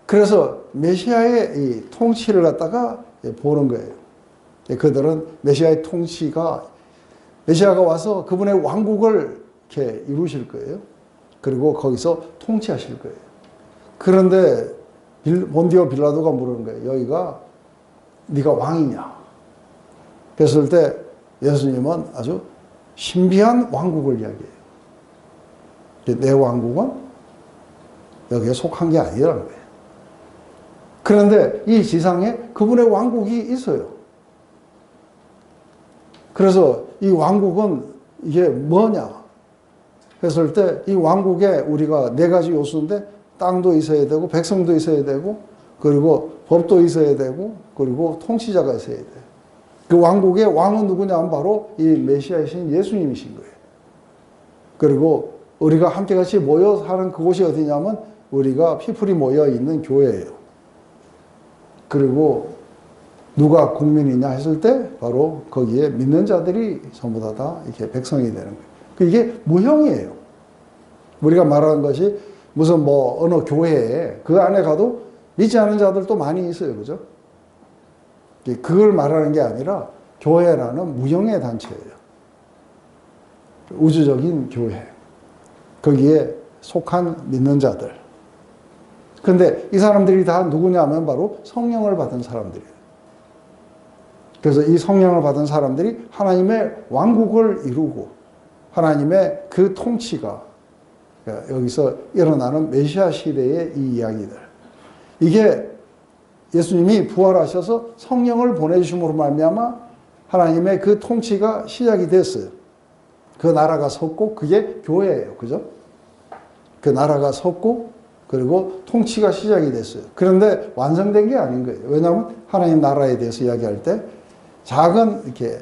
그래서 메시아의 이 통치를 갖다가 보는 거예요. 그들은 메시아의 메시아가 와서 그분의 왕국을 이렇게 이루실 거예요. 그리고 거기서 통치하실 거예요. 그런데 본디오 빌라도가 물은 거예요. 여기가 네가 왕이냐? 그랬을 때 예수님은 아주 신비한 왕국을 이야기해요. 내 왕국은 여기에 속한 게 아니라는 거예요. 그런데 이 지상에 그분의 왕국이 있어요. 그래서 이 왕국은 이게 뭐냐? 했을 때 이 왕국에 우리가 네 가지 요소인데 땅도 있어야 되고 백성도 있어야 되고 그리고 법도 있어야 되고 그리고 통치자가 있어야 돼요. 그 왕국의 왕은 누구냐 하면 바로 이 메시아이신 예수님이신 거예요. 그리고 우리가 함께 같이 모여 사는 그곳이 어디냐면 우리가 피플이 모여 있는 교회예요. 그리고 누가 국민이냐 했을 때 바로 거기에 믿는 자들이 전부 다 이렇게 백성이 되는 거예요. 이게 무형이에요. 우리가 말하는 것이 무슨 뭐 어느 교회에 그 안에 가도 믿지 않은 자들도 많이 있어요. 그죠? 그걸 말하는 게 아니라 교회라는 무형의 단체예요. 우주적인 교회. 거기에 속한 믿는 자들. 근데 이 사람들이 다 누구냐면 바로 성령을 받은 사람들이에요. 그래서 이 성령을 받은 사람들이 하나님의 왕국을 이루고 하나님의 그 통치가 여기서 일어나는 메시아 시대의 이 이야기들. 이게 예수님이 부활하셔서 성령을 보내주심으로 말미암아 하나님의 그 통치가 시작이 됐어요. 그 나라가 섰고 그게 교회예요. 그죠? 그 나라가 섰고 그리고 통치가 시작이 됐어요. 그런데 완성된 게 아닌 거예요. 왜냐하면 하나님 나라에 대해서 이야기할 때 작은 이렇게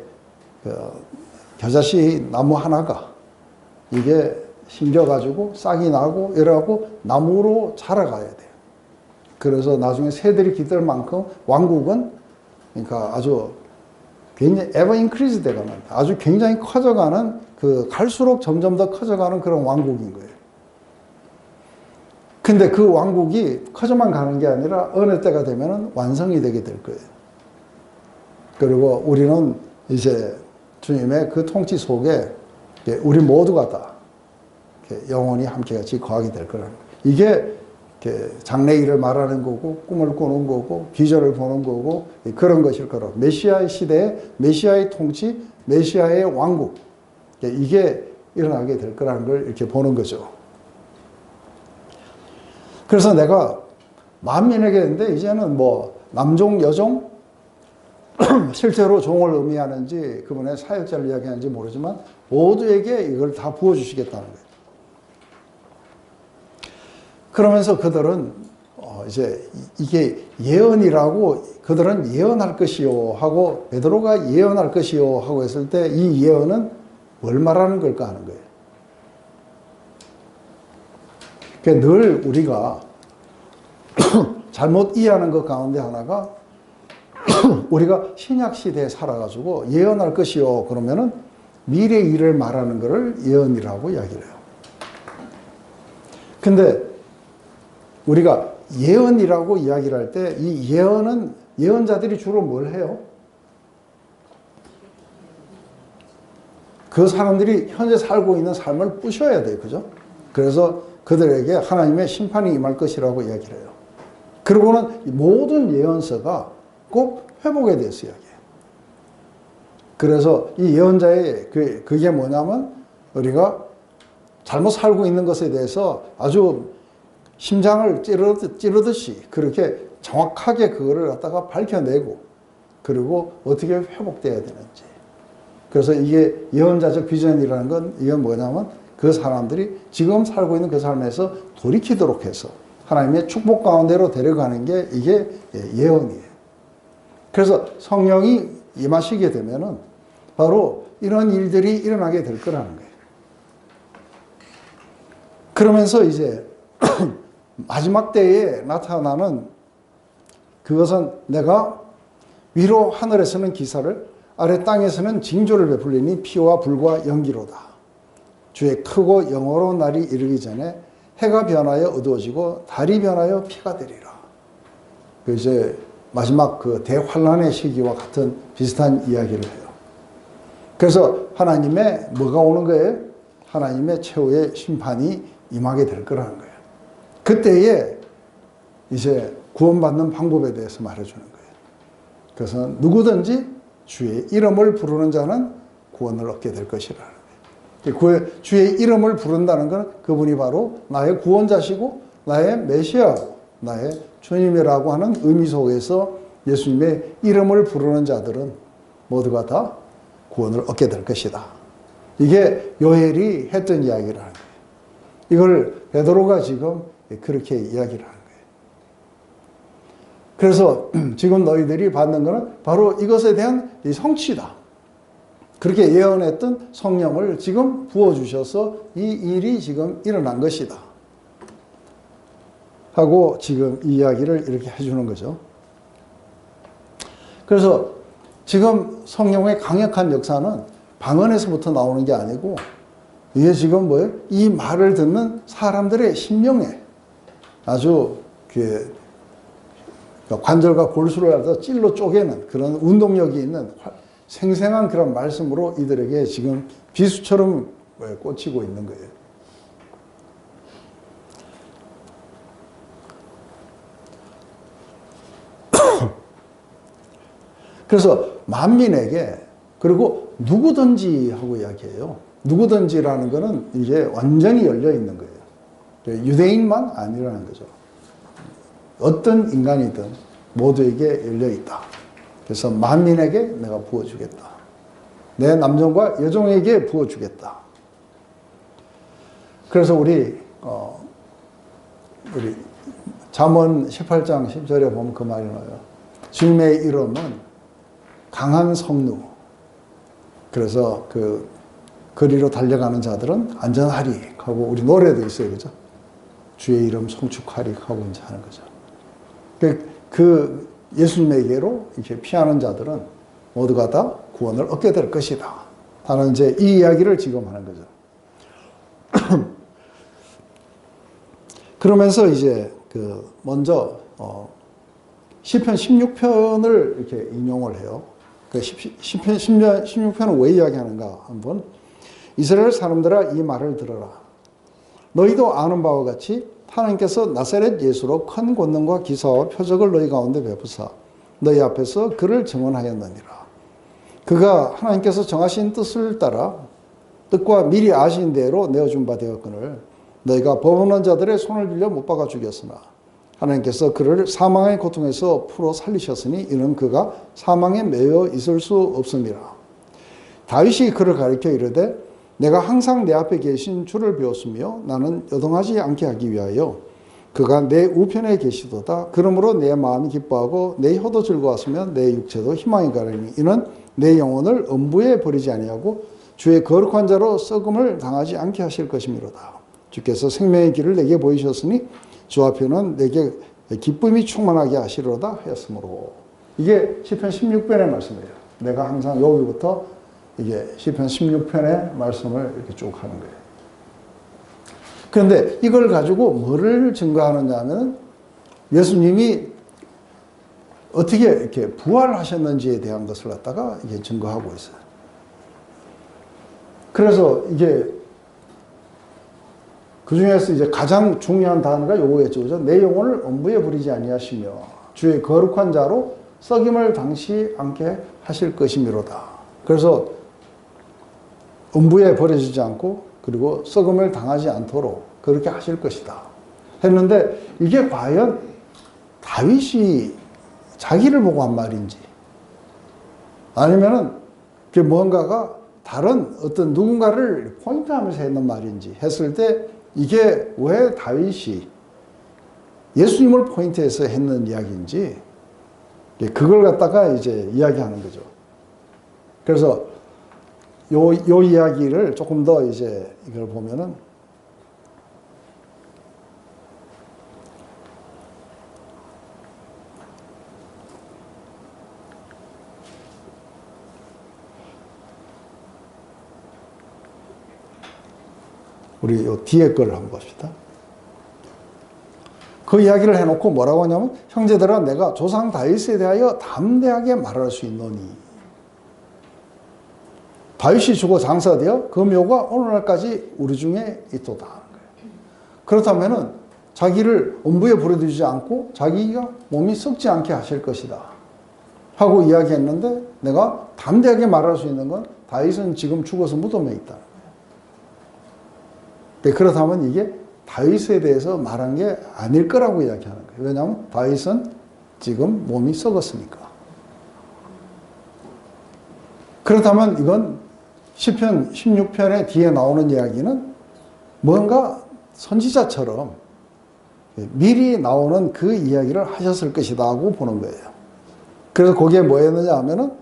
겨자씨 나무 하나가 이게 심겨가지고 싹이 나고 이래갖고 나무로 자라가야 돼요. 그래서 나중에 새들이 깃들 만큼 왕국은 그러니까 아주 굉장히 ever increase 돼가는 아주 굉장히 커져가는 갈수록 점점 더 커져가는 그런 왕국인 거예요. 근데 그 왕국이 커져만 가는 게 아니라 어느 때가 되면은 완성이 되게 될 거예요. 그리고 우리는 이제 주님의 그 통치 속에 우리 모두가 다 영원히 함께같이 거하게 될 거라는 거예요. 이게 장래일을 말하는 거고 꿈을 꾸는 거고 비전을 보는 거고 그런 것일 거라고. 메시아의 시대에 메시아의 통치, 메시아의 왕국 이게 일어나게 될 거라는 걸 이렇게 보는 거죠. 그래서 내가 만민에게 했는데 이제는 뭐 남종, 여종 실제로 종을 의미하는지 그분의 사역자를 이야기하는지 모르지만 모두에게 이걸 다 부어주시겠다는 거예요. 그러면서 그들은 이제 이게 예언이라고 그들은 예언할 것이요 하고 베드로가 예언할 것이요 하고 했을 때 이 예언은 뭘 말하는 걸까 하는 거예요. 그러니까 늘 우리가 잘못 이해하는 것 가운데 하나가 우리가 신약 시대에 살아가지고 예언할 것이요 그러면은 미래 일을 말하는 것을 예언이라고 이야기를 해요. 근데 우리가 예언이라고 이야기를 할 때 이 예언은 예언자들이 주로 뭘 해요? 그 사람들이 현재 살고 있는 삶을 부셔야 돼요. 그죠? 그래서 그들에게 하나님의 심판이 임할 것이라고 이야기를 해요. 그리고는 모든 예언서가 꼭 회복에 대해서 이야기해요. 그래서 이 예언자의 그게 뭐냐면 우리가 잘못 살고 있는 것에 대해서 아주 심장을 찌르듯이 그렇게 정확하게 그거를 갖다가 밝혀내고 그리고 어떻게 회복돼야 되는지. 그래서 이게 예언자적 비전이라는 건 이게 뭐냐면 그 사람들이 지금 살고 있는 그 삶에서 돌이키도록 해서 하나님의 축복 가운데로 데려가는 게 이게 예언이에요. 그래서 성령이 임하시게 되면은 바로 이런 일들이 일어나게 될 거라는 거예요. 그러면서 이제 마지막 때에 나타나는 그것은 내가 위로 하늘에서는 기사를 아래 땅에서는 징조를 베풀리니 피와 불과 연기로다. 주의 크고 영원한 날이 이르기 전에 해가 변하여 어두워지고 달이 변하여 피가 되리라. 이제 마지막 그 대환란의 시기와 같은 비슷한 이야기를 해요. 그래서 하나님의 뭐가 오는 거예요? 하나님의 최후의 심판이 임하게 될 거라는 거예요. 그때에 이제 구원받는 방법에 대해서 말해주는 거예요. 그래서 누구든지 주의 이름을 부르는 자는 구원을 얻게 될 것이라는 거예요. 주의 이름을 부른다는 건 그분이 바로 나의 구원자시고 나의 메시아고 나의 주님이라고 하는 의미 속에서 예수님의 이름을 부르는 자들은 모두가 다 구원을 얻게 될 것이다. 이게 요엘이 했던 이야기라는 거예요. 이걸 베드로가 지금 그렇게 이야기를 하는 거예요. 그래서 지금 너희들이 받는 것은 바로 이것에 대한 이 성취다. 그렇게 예언했던 성령을 지금 부어주셔서 이 일이 지금 일어난 것이다. 하고 지금 이 이야기를 이렇게 해주는 거죠. 그래서 지금 성령의 강력한 역사는 방언에서부터 나오는 게 아니고 이게 지금 뭐예요? 이 말을 듣는 사람들의 심령에 아주 관절과 골수를 찔러 쪼개는 그런 운동력이 있는 생생한 그런 말씀으로 이들에게 지금 비수처럼 꽂히고 있는 거예요. 그래서 만민에게 그리고 누구든지 하고 이야기해요. 누구든지라는 거는 이제 완전히 열려 있는 거예요. 유대인만 아니라는 거죠. 어떤 인간이든 모두에게 열려 있다. 그래서 만민에게 내가 부어주겠다. 내 남종과 여종에게 부어주겠다. 그래서 우리 잠언 18장 10절에 보면 그 말이 나와요. 주님의 이름은 강한 성루. 그래서 그 거리로 달려가는 자들은 안전하리 하고 우리 노래도 있어요. 그죠? 주의 이름 송축하리 하고 이제 하는 거죠. 그 예수님에게로 이렇게 피하는 자들은 모두가 다 구원을 얻게 될 것이다. 하는 이제 이 이야기를 지금 하는 거죠. 그러면서 이제 먼저 시편 16편을 이렇게 인용을 해요. 시편 16편은 왜 이야기하는가 한번. 이스라엘 사람들아 이 말을 들어라. 너희도 아는 바와 같이 하나님께서 나사렛 예수로 큰 권능과 기사와 표적을 너희 가운데 베푸사 너희 앞에서 그를 증언하였느니라. 그가 하나님께서 정하신 뜻을 따라 뜻과 미리 아신 대로 내어준 바 되었거늘 너희가 법 없는 자들의 손을 빌려 못 박아 죽였으나 하나님께서 그를 사망의 고통에서 풀어 살리셨으니 이는 그가 사망에 매여 있을 수 없음이라. 다윗이 그를 가리켜 이르되 내가 항상 내 앞에 계신 주를 배웠으며 나는 요동하지 않게 하기 위하여 그가 내 우편에 계시도다. 그러므로 내 마음이 기뻐하고 내 혀도 즐거웠으면 내 육체도 희망이 가리니 이는 내 영혼을 음부에 버리지 아니하고 주의 거룩한 자로 썩음을 당하지 않게 하실 것이미로다. 주께서 생명의 길을 내게 보이셨으니 주 앞에는 내게 기쁨이 충만하게 하시리로다 하였으므로. 이게 시편 16편의 말씀이에요. 내가 항상 여기부터 이게 시편 16편의 말씀을 이렇게 쭉 하는 거예요. 그런데 이걸 가지고 뭐를 증거하느냐 하면 예수님이 어떻게 이렇게 부활하셨는지에 대한 것을 갖다가 이게 증거하고 있어요. 그래서 이게 그 중에서 이제 가장 중요한 단어가 요거겠죠. 그죠? 내 영혼을 음부에 부리지 아니하시며 주의 거룩한 자로 썩임을 당시 않게 하실 것이미로다. 그래서 음부에 버려지지 않고 그리고 썩음을 당하지 않도록 그렇게 하실 것이다 했는데 이게 과연 다윗이 자기를 보고 한 말인지 아니면은 그게 뭔가가 다른 어떤 누군가를 포인트하면서 했는 말인지 했을 때 이게 왜 다윗이 예수님을 포인트해서 했는 이야기인지 그걸 갖다가 이제 이야기하는 거죠. 그래서 요 이야기를 조금 더 이제 이걸 보면은 우리 요 뒤에 걸 한번 봅시다. 그 이야기를 해놓고 뭐라고 하냐면 형제들아 내가 조상 다윗에 대하여 담대하게 말할 수 있노니 다윗이 죽어 장사되어 그 묘가 오늘날까지 우리 중에 있도다. 그렇다면은 자기를 음부에 부려두지 않고 자기가 몸이 썩지 않게 하실 것이다 하고 이야기했는데 내가 담대하게 말할 수 있는 건 다윗은 지금 죽어서 무덤에 있다는 거예요. 그렇다면 이게 다윗에 대해서 말한 게 아닐 거라고 이야기하는 거예요. 왜냐하면 다윗은 지금 몸이 썩었으니까. 그렇다면 이건 시편 16편의 뒤에 나오는 이야기는 뭔가 선지자처럼 미리 나오는 그 이야기를 하셨을 것이다 하고 보는 거예요. 그래서 거기에 뭐였느냐 하면은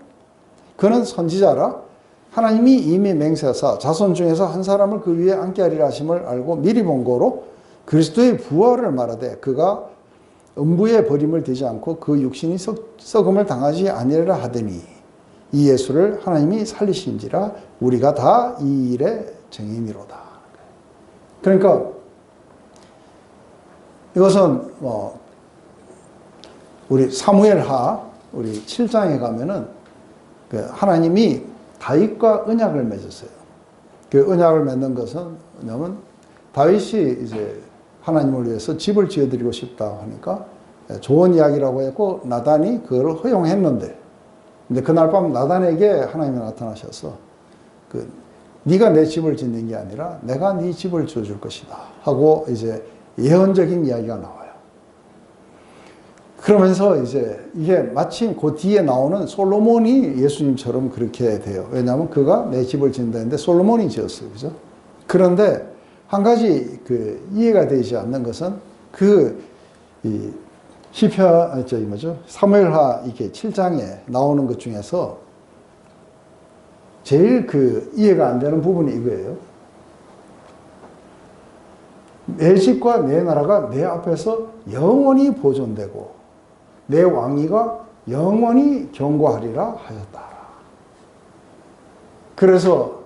그는 선지자라 하나님이 이미 맹세하사 자손 중에서 한 사람을 그 위에 앉게 하리라 하심을 알고 미리 본 거로 그리스도의 부활을 말하되 그가 음부에 버림을 되지 않고 그 육신이 썩음을 당하지 아니하리라 하더니 이 예수를 하나님이 살리신지라 우리가 다 이 일의 증인이로다. 그러니까 이것은 우리 사무엘하 우리 7장에 가면은 하나님이 다윗과 언약을 맺었어요. 그 언약을 맺는 것은 뭐냐면 다윗이 이제 하나님을 위해서 집을 지어드리고 싶다 하니까 좋은 이야기라고 했고 나단이 그걸 허용했는데 근데 그날 밤 나단에게 하나님이 나타나셔서 네가 내 집을 짓는 게 아니라 내가 네 집을 지어줄 것이다 하고 이제 예언적인 이야기가 나와요. 그러면서 이제 이게 마침 그 뒤에 나오는 솔로몬이 예수님처럼 그렇게 돼요. 왜냐하면 그가 내 집을 짓는다 했는데 솔로몬이 지었어요. 그죠? 그런데 한 가지 이해가 되지 않는 것은 시편, 사무엘하 이게 7장에 나오는 것 중에서 제일 이해가 안 되는 부분이 이거예요. 내 집과 내 나라가 내 앞에서 영원히 보존되고 내 왕위가 영원히 경고하리라 하셨다. 그래서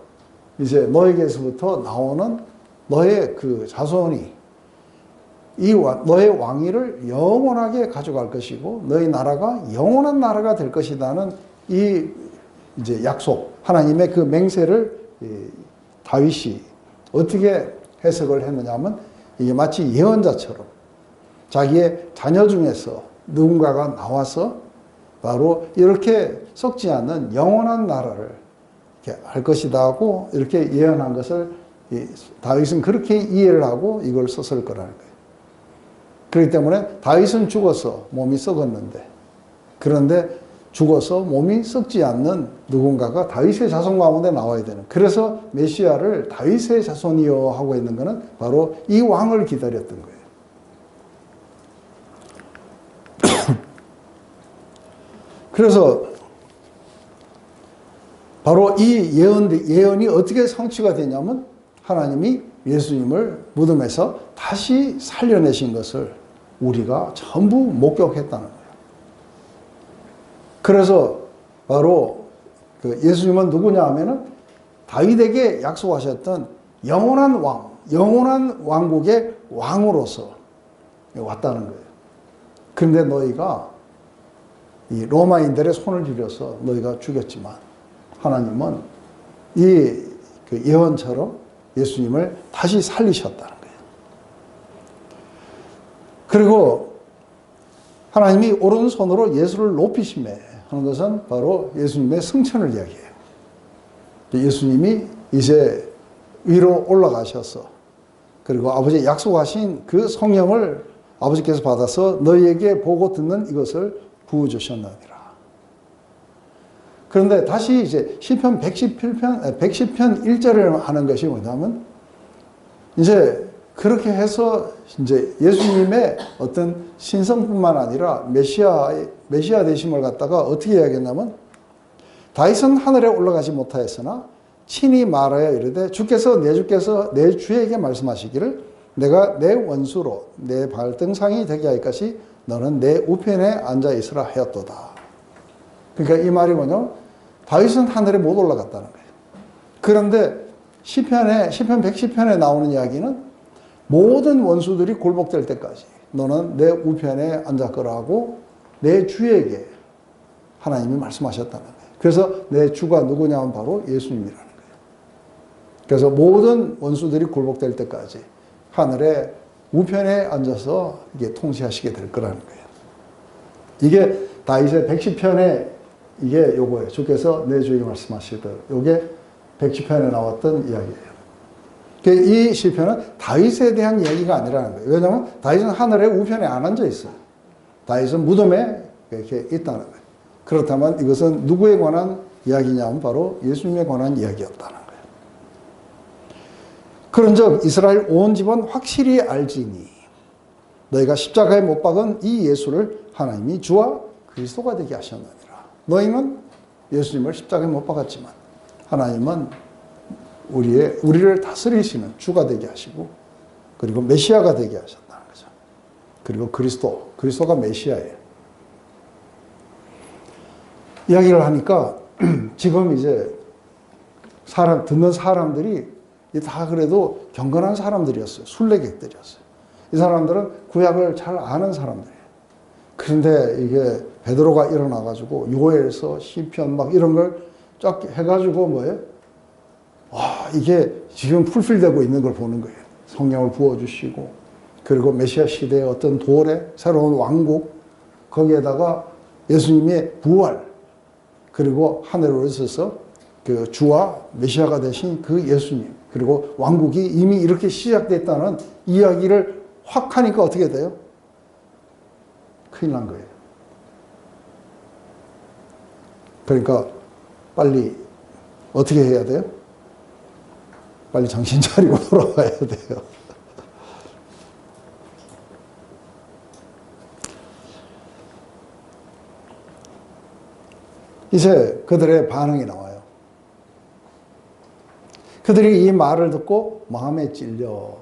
이제 너에게서부터 나오는 너의 자손이 너의 왕위를 영원하게 가져갈 것이고 너희 나라가 영원한 나라가 될 것이라는 이제 약속, 하나님의 그 맹세를 다윗이 어떻게 해석을 했느냐 하면 이게 마치 예언자처럼 자기의 자녀 중에서 누군가가 나와서 바로 이렇게 썩지 않는 영원한 나라를 이렇게 할 것이다 하고 이렇게 예언한 것을 다윗은 그렇게 이해를 하고 이걸 썼을 거라는 거예요. 그렇기 때문에 다윗은 죽어서 몸이 썩었는데, 그런데 죽어서 몸이 썩지 않는 누군가가 다윗의 자손 가운데 나와야 되는, 그래서 메시아를 다윗의 자손이여 하고 있는 것은 바로 이 왕을 기다렸던 거예요. 그래서 바로 이 예언이 어떻게 성취가 되냐면 하나님이 예수님을 무덤에서 다시 살려내신 것을 우리가 전부 목격했다는 거예요. 그래서 바로 예수님은 누구냐 하면은 다윗에게 약속하셨던 영원한 왕, 영원한 왕국의 왕으로서 왔다는 거예요. 그런데 너희가 이 로마인들의 손을 들여서 너희가 죽였지만 하나님은 이 예언처럼 예수님을 다시 살리셨다는 거예요. 그리고 하나님이 오른손으로 예수를 높이심에 하는 것은 바로 예수님의 승천을 이야기해요. 예수님이 이제 위로 올라가셔서 그리고 아버지 약속하신 그 성령을 아버지께서 받아서 너희에게 보고 듣는 이것을 부어주셨느니라. 그런데 다시 이제 시편 110편 1절을 하는 것이 뭐냐면 이제 그렇게 해서 이제 예수님의 어떤 신성뿐만 아니라 메시아 되심을 갖다가 어떻게 이야기했냐면 다윗은 하늘에 올라가지 못하였으나 친히 말하여 이르되 주께서 내 주에게 말씀하시기를 내가 내 원수로 내 발등상이 되게 할 것이 너는 내 우편에 앉아 있으라 하였도다. 그러니까 이 말이 뭐냐면 다윗은 하늘에 못 올라갔다는 거예요. 그런데 시편 110편에 나오는 이야기는 모든 원수들이 굴복될 때까지 너는 내 우편에 앉았거라 하고 내 주에게 하나님이 말씀하셨다는 거예요. 그래서 내 주가 누구냐면 바로 예수님이라는 거예요. 그래서 모든 원수들이 굴복될 때까지 하늘에 우편에 앉아서 이게 통치하시게 될 거라는 거예요. 이게 다윗의 110편에 이게 요거예요. 주께서 내 주에게 말씀하시더라. 요게 110편에 나왔던 이야기예요. 이 시편은 다윗에 대한 이야기가 아니라는 거예요. 왜냐하면 다윗은 하늘의 우편에 안 앉아 있어요. 다윗은 무덤에 이렇게 있다는 거예요. 그렇다면 이것은 누구에 관한 이야기냐면 바로 예수님에 관한 이야기였다는 거예요. 그런즉 이스라엘 온 집은 확실히 알지니 너희가 십자가에 못 박은 이 예수를 하나님이 주와 그리스도가 되게 하셨느니라. 너희는 예수님을 십자가에 못 박았지만 하나님은 우리를 다스리시는 주가 되게 하시고 그리고 메시아가 되게 하셨다는 거죠. 그리고 그리스도가 메시아예요. 이야기를 하니까 지금 이제 듣는 사람들이 다 그래도 경건한 사람들이었어요. 순례객들이었어요. 이 사람들은 구약을 잘 아는 사람들이에요. 그런데 이게 베드로가 일어나가지고 요엘서 시편 막 이런 걸 쫙 해가지고 뭐예요? 와, 이게 지금 풀필되고 있는 걸 보는 거예요. 성령을 부어주시고 그리고 메시아 시대의 어떤 도래, 새로운 왕국, 거기에다가 예수님의 부활, 그리고 하늘에 오셔서 그 주와 메시아가 되신 그 예수님, 그리고 왕국이 이미 이렇게 시작됐다는 이야기를 확 하니까 어떻게 돼요? 큰일 난 거예요. 그러니까 빨리 어떻게 해야 돼요? 빨리 정신 차리고 돌아와야 돼요. 이제 그들의 반응이 나와요. 그들이 이 말을 듣고 마음에 찔려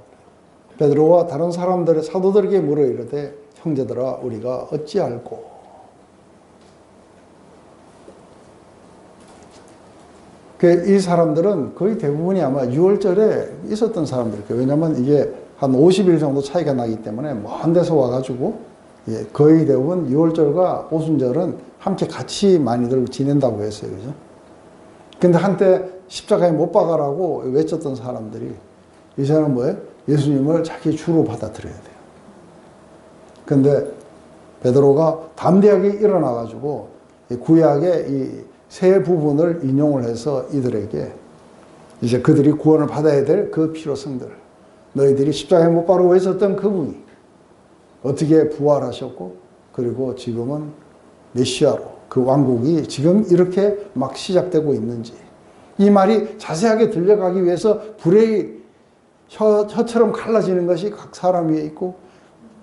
베드로와 다른 사람들의 사도들에게 물어 이르되 형제들아 우리가 어찌할꼬. 이 사람들은 거의 대부분이 아마 6월절에 있었던 사람들이에요. 왜냐하면 이게 한 50일 정도 차이가 나기 때문에 먼 데서 와가지고 거의 대부분 6월절과 오순절은 함께 같이 많이들 지낸다고 했어요. 그죠? 근데 한때 십자가에 못 박아라고 외쳤던 사람들이 이제는 뭐예요? 예수님을 자기 주로 받아들여야 돼요. 근데 베드로가 담대하게 일어나가지고 구약의 이 세 부분을 인용을 해서 이들에게 이제 그들이 구원을 받아야 될 그 필요성들, 너희들이 십자가에 못 박아라고 외쳤던 그분이 어떻게 부활하셨고 그리고 지금은 메시아로 그 왕국이 지금 이렇게 막 시작되고 있는지 이 말이 자세하게 들려가기 위해서 불의 혀처럼 갈라지는 것이 각 사람 위에 있고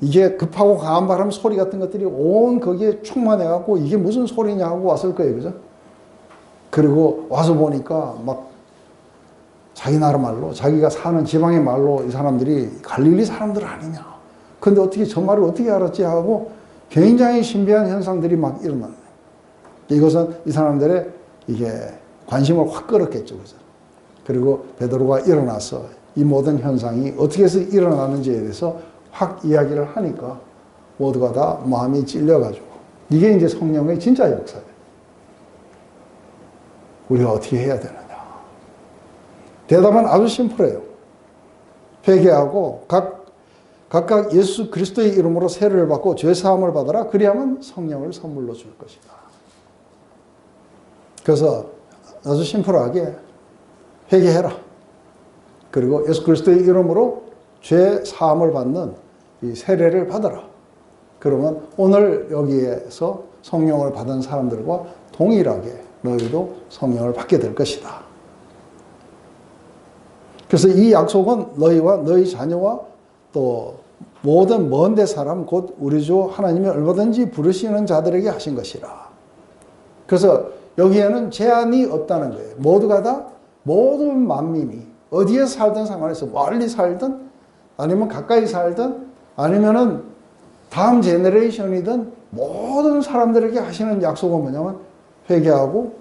이게 급하고 강한 바람 소리 같은 것들이 온 거기에 충만해갖고 이게 무슨 소리냐 하고 왔을 거예요. 그죠? 그리고 와서 보니까 막 자기 나라 말로 자기가 사는 지방의 말로 이 사람들이 갈릴리 사람들 아니냐. 근데 어떻게 저 말을 어떻게 알았지 하고 굉장히 신비한 현상들이 막 일어나는 거예요. 이것은 이 사람들의 이게 관심을 확 끌었겠죠. 그죠? 그리고 베드로가 일어나서 이 모든 현상이 어떻게 해서 일어나는지에 대해서 확 이야기를 하니까 모두가 다 마음이 찔려가지고 이게 이제 성령의 진짜 역사예요. 우리가 어떻게 해야 되느냐. 대답은 아주 심플해요. 회개하고 각각 예수 그리스도의 이름으로 세례를 받고 죄사함을 받아라. 그리하면 성령을 선물로 줄 것이다. 그래서 아주 심플하게 회개해라. 그리고 예수 그리스도의 이름으로 죄사함을 받는 이 세례를 받아라. 그러면 오늘 여기에서 성령을 받은 사람들과 동일하게 너희도 성령을 받게 될 것이다. 그래서 이 약속은 너희와 너희 자녀와 또 모든 먼 데 사람 곧 우리 주 하나님이 얼마든지 부르시는 자들에게 하신 것이라. 그래서 여기에는 제한이 없다는 거예요. 모두가 다 모든 만민이 어디에 살든 상관없어. 멀리 살든 아니면 가까이 살든 아니면은 다음 제너레이션이든 모든 사람들에게 하시는 약속은 뭐냐면 회개하고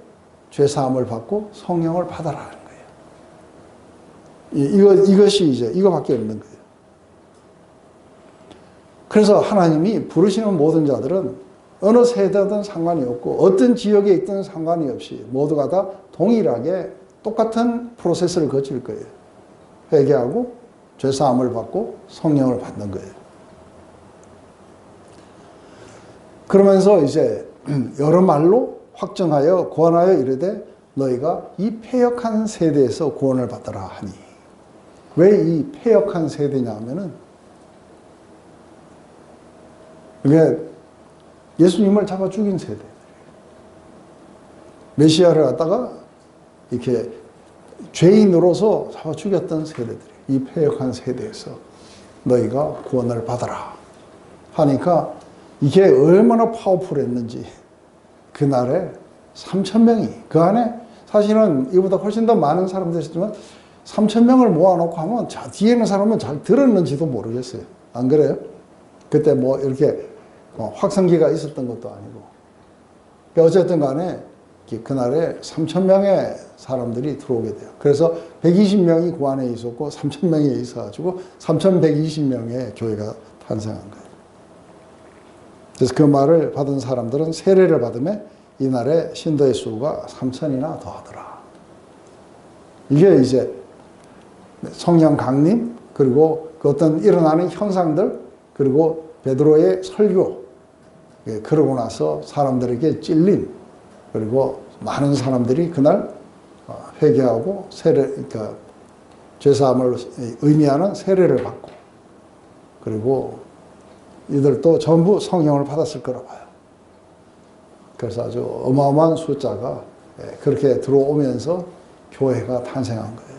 죄사함을 받고 성령을 받아라는 거예요. 이것이 이제 이거밖에 없는 거예요. 그래서 하나님이 부르시는 모든 자들은 어느 세대든 상관이 없고 어떤 지역에 있든 상관이 없이 모두가 다 동일하게 똑같은 프로세스를 거칠 거예요. 회개하고 죄사함을 받고 성령을 받는 거예요. 그러면서 이제 여러 말로 확정하여 권하여 이르되 너희가 이 패역한 세대에서 구원을 받으라 하니. 왜 이 패역한 세대냐 하면은 이게 예수님을 잡아 죽인 세대. 메시아를 갖다가 이렇게 죄인으로서 잡아 죽였던 세대들이 이 패역한 세대에서 너희가 구원을 받아라 하니까 이게 얼마나 파워풀했는지 그날에 3,000명이 그 안에 사실은 이보다 훨씬 더 많은 사람들이 있지만 3,000명을 모아놓고 하면 자 뒤에 있는 사람은 잘 들었는지도 모르겠어요. 안 그래요? 그때 뭐 이렇게 확성기가 있었던 것도 아니고 어쨌든 간에 그날에 3,000명의 사람들이 들어오게 돼요. 그래서 120명이 그 안에 있었고 3,000명이 있어가지고 3,120명의 교회가 탄생한 거예요. 그래서 그 말을 받은 사람들은 세례를 받음에 이날에 신도의 수가 3,000이나 더하더라. 이게 이제 성령 강림 그리고 그 어떤 일어나는 현상들 그리고 베드로의 설교 그러고 나서 사람들에게 찔림 그리고 많은 사람들이 그날 회개하고 세례 그러니까 죄사함을 의미하는 세례를 받고 그리고 이들도 전부 성령을 받았을 거라 봐요. 그래서 아주 어마어마한 숫자가 그렇게 들어오면서 교회가 탄생한 거예요.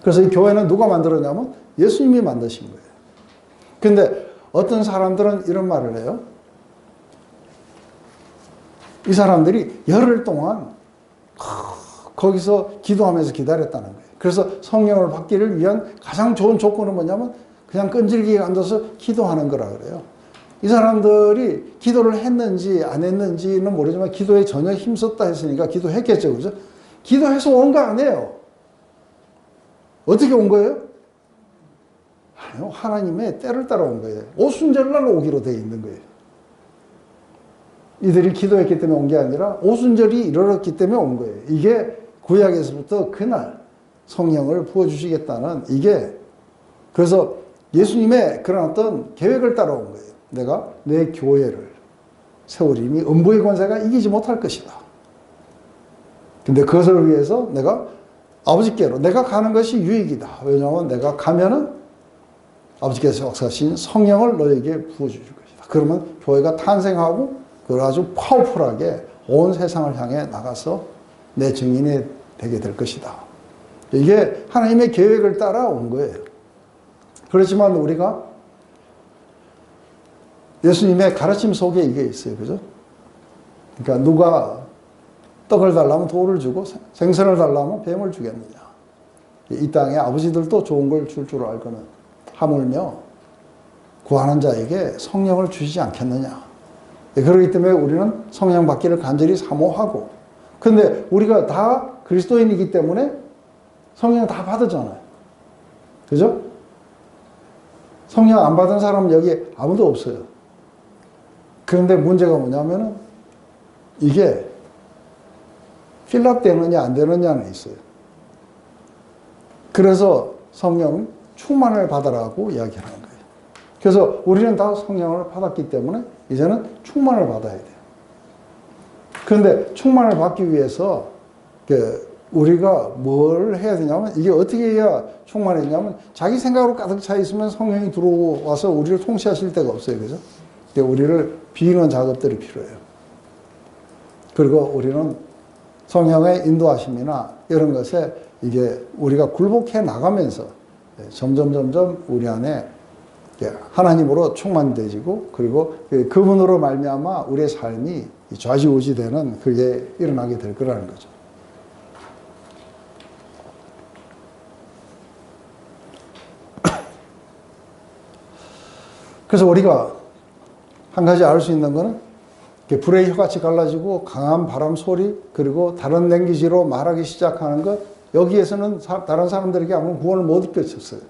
그래서 이 교회는 누가 만들었냐면 예수님이 만드신 거예요. 근데 어떤 사람들은 이런 말을 해요. 이 사람들이 열흘 동안 거기서 기도하면서 기다렸다는 거예요. 그래서 성령을 받기를 위한 가장 좋은 조건은 뭐냐면 그냥 끈질기게 앉아서 기도하는 거라 그래요. 이 사람들이 기도를 했는지 안 했는지는 모르지만 기도에 전혀 힘썼다 했으니까 기도했겠죠. 그죠? 기도해서 온 거 아니에요. 어떻게 온 거예요? 아니요. 하나님의 때를 따라 온 거예요. 오순절날 오기로 되어 있는 거예요. 이들이 기도했기 때문에 온 게 아니라 오순절이 이르렀기 때문에 온 거예요. 이게 구약에서부터 그날 성령을 부어주시겠다는 이게, 그래서 예수님의 그런 어떤 계획을 따라온 거예요. 내가 내 교회를 세우리니 음부의 권세가 이기지 못할 것이다. 근데 그것을 위해서 내가 아버지께로, 내가 가는 것이 유익이다. 왜냐하면 내가 가면은 아버지께서 역사하신 성령을 너에게 부어주실 것이다. 그러면 교회가 탄생하고 그걸 아주 파워풀하게 온 세상을 향해 나가서 내 증인이 되게 될 것이다. 이게 하나님의 계획을 따라 온 거예요. 그렇지만 우리가 예수님의 가르침 속에 이게 있어요. 그죠? 그러니까 누가 떡을 달라면 돌을 주고 생선을 달라면 뱀을 주겠느냐. 이 땅에 아버지들도 좋은 걸 줄 줄 알거는 하물며 구하는 자에게 성령을 주시지 않겠느냐. 그렇기 때문에 우리는 성령 받기를 간절히 사모하고, 근데 우리가 다 그리스도인이기 때문에 성령 다 받았잖아요. 그죠? 성령 안 받은 사람은 여기 아무도 없어요. 그런데 문제가 뭐냐면은 이게 필랍되느냐 안 되느냐는 있어요. 그래서 성령 충만을 받으라고 이야기를 하는 거예요. 그래서 우리는 다 성령을 받았기 때문에 이제는 충만을 받아야 돼요. 그런데 충만을 받기 위해서 우리가 뭘 해야 되냐면, 이게 어떻게 해야 충만해지냐면 자기 생각으로 가득 차 있으면 성령이 들어와서 우리를 통치하실 데가 없어요. 그죠? 우리를 비우는 작업들이 필요해요. 그리고 우리는 성령의 인도하심이나 이런 것에 이게 우리가 굴복해 나가면서 점점 우리 안에 하나님으로 충만되지고, 그리고 그분으로 말미암아 우리의 삶이 좌지우지되는 그게 일어나게 될 거라는 거죠. 그래서 우리가 한 가지 알 수 있는 거는 불의 혀같이 갈라지고 강한 바람 소리, 그리고 다른 랭귀지로 말하기 시작하는 것, 여기에서는 다른 사람들에게 아무 구원을 못 입혔었어요.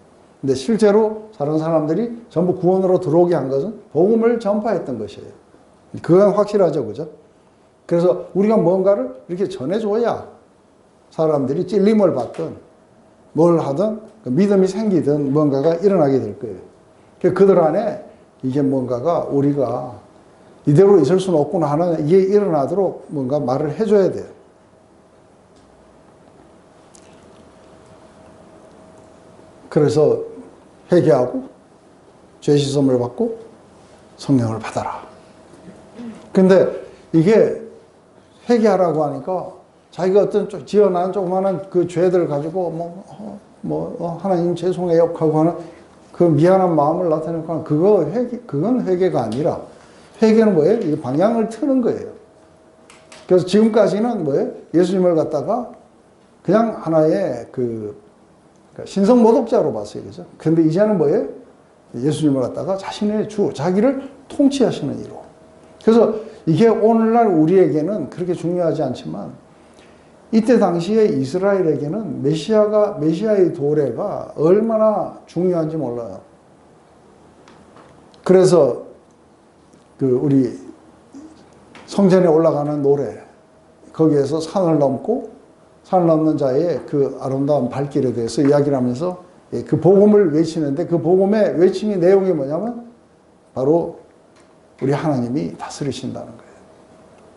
근데 실제로 다른 사람들이 전부 구원으로 들어오게 한 것은 복음을 전파했던 것이에요. 그건 확실하죠. 그죠? 그래서 우리가 뭔가를 이렇게 전해줘야 사람들이 찔림을 받든 뭘 하든 믿음이 생기든 뭔가가 일어나게 될 거예요. 그들 안에 이게 뭔가가 우리가 이대로 있을 수는 없구나 하는 이게 일어나도록 뭔가 말을 해줘야 돼요. 그래서 회개하고 죄 씻음을 받고 성령을 받아라. 근데 이게 회개하라고 하니까 자기가 어떤 지어난 조그마한 그 죄들 가지고 하나님 죄송해요 하고 하는 그 미안한 마음을 나타내고, 그건 회개가 아니라, 회개는 뭐예요? 이 방향을 트는 거예요. 그래서 지금까지는 뭐예요? 예수님을 갖다가 그냥 하나의 신성 모독자로 봤어요. 그죠? 근데 이제는 뭐예요? 예수님을 갖다가 자신의 주, 자기를 통치하시는 이로. 그래서 이게 오늘날 우리에게는 그렇게 중요하지 않지만, 이때 당시에 이스라엘에게는 메시아의 도래가 얼마나 중요한지 몰라요. 그래서 우리 성전에 올라가는 노래, 거기에서 산을 넘는 자의 그 아름다운 발길에 대해서 이야기를 하면서 그 복음을 외치는데, 그 복음의 외침의 내용이 뭐냐면 바로 우리 하나님이 다스리신다는 거예요.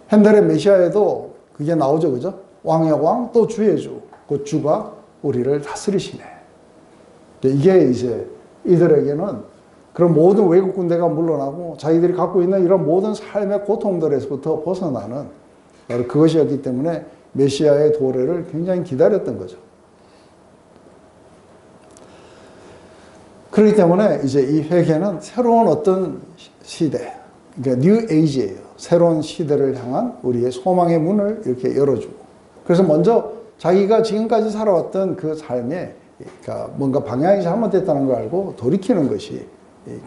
현대의 메시아에도 그게 나오죠. 그죠? 왕의 왕 또 주의 주, 그 주가 우리를 다스리시네. 이게 이제 이들에게는 그런 모든 외국 군대가 물러나고 자기들이 갖고 있는 이런 모든 삶의 고통들에서부터 벗어나는 바로 그것이었기 때문에 메시아의 도래를 굉장히 기다렸던 거죠. 그렇기 때문에 이제 이 회개는 새로운 어떤 시대, 그러니까 뉴 에이지예요. 새로운 시대를 향한 우리의 소망의 문을 이렇게 열어주고. 그래서 먼저 자기가 지금까지 살아왔던 그 삶에 그러니까 뭔가 방향이 잘못됐다는 걸 알고 돌이키는 것이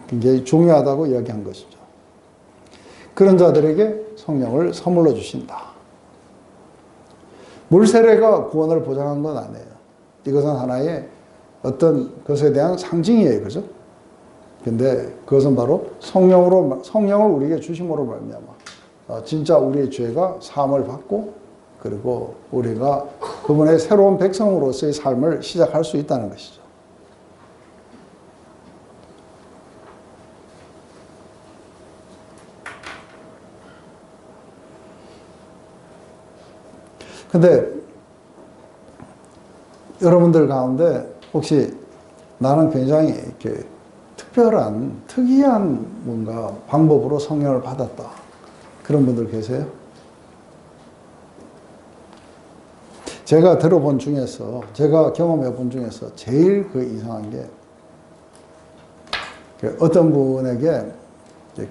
굉장히 중요하다고 이야기한 것이죠. 그런 자들에게 성령을 선물로 주신다. 물 세례가 구원을 보장한 건 아니에요. 이것은 하나의 어떤 것에 대한 상징이에요. 그죠? 근데 그것은 바로 성령을 우리에게 주심으로 말미암아 진짜 우리의 죄가 사함을 받고 그리고 우리가 그분의 새로운 백성으로서의 삶을 시작할 수 있다는 것이죠. 근데 여러분들 가운데 혹시 나는 굉장히 이렇게 특이한 뭔가 방법으로 성령을 받았다. 그런 분들 계세요? 제가 들어본 중에서, 제가 경험해 본 중에서 제일 그 이상한 게 어떤 분에게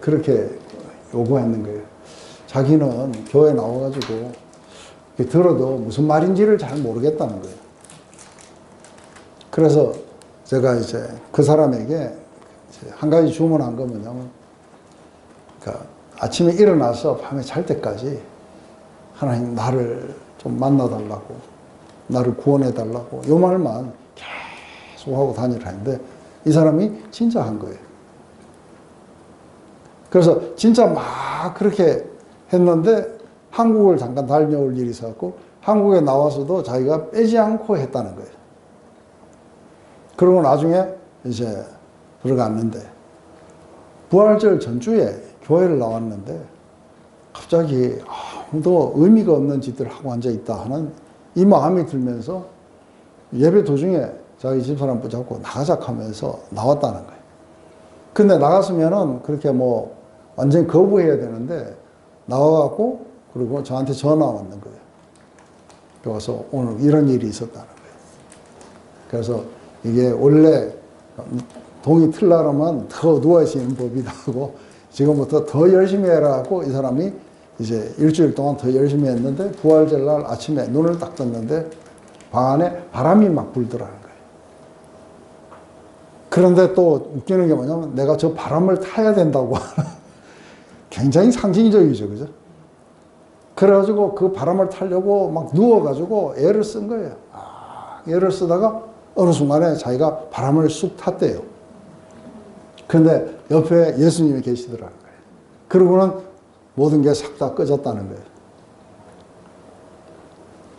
그렇게 요구했는 거예요. 자기는 교회 나와가지고 들어도 무슨 말인지를 잘 모르겠다는 거예요. 그래서 제가 이제 그 사람에게 한 가지 주문한 거 뭐냐면, 그러니까 아침에 일어나서 밤에 잘 때까지 하나님 나를 좀 만나달라고, 나를 구원해달라고, 요 말만 계속 하고 다니라 했는데, 이 사람이 진짜 한 거예요. 그래서 진짜 막 그렇게 했는데, 한국을 잠깐 다녀올 일이 있었고, 한국에 나와서도 자기가 빼지 않고 했다는 거예요. 그러고 나중에 이제 들어갔는데, 부활절 전주에 교회를 나왔는데, 갑자기 아무도 의미가 없는 짓들을 하고 앉아있다 하는 이 마음이 들면서 예배 도중에 자기 집사람 붙잡고 나가자 하면서 나왔다는 거예요. 근데 나갔으면은 그렇게 뭐 완전히 거부해야 되는데, 나와갖고 그리고 저한테 전화 왔는 거예요. 그래서 오늘 이런 일이 있었다는 거예요. 그래서 이게 원래 동이 틀나라면 더 누워있는 법이다 하고, 지금부터 더 열심히 해라 하고, 이 사람이 이제 일주일 동안 더 열심히 했는데, 부활절 날 아침에 눈을 딱 떴는데 방 안에 바람이 막 불더라는 거예요. 그런데 또 웃기는 게 뭐냐면, 내가 저 바람을 타야 된다고 하는 굉장히 상징적이죠. 그죠? 그래가지고 그 바람을 타려고 막 누워가지고 애를 쓴 거예요. 애를 쓰다가 어느 순간에 자기가 바람을 쑥 탔대요. 근데 옆에 예수님이 계시더라는 거예요. 그러고는 모든 게 싹 다 꺼졌다는 거예요.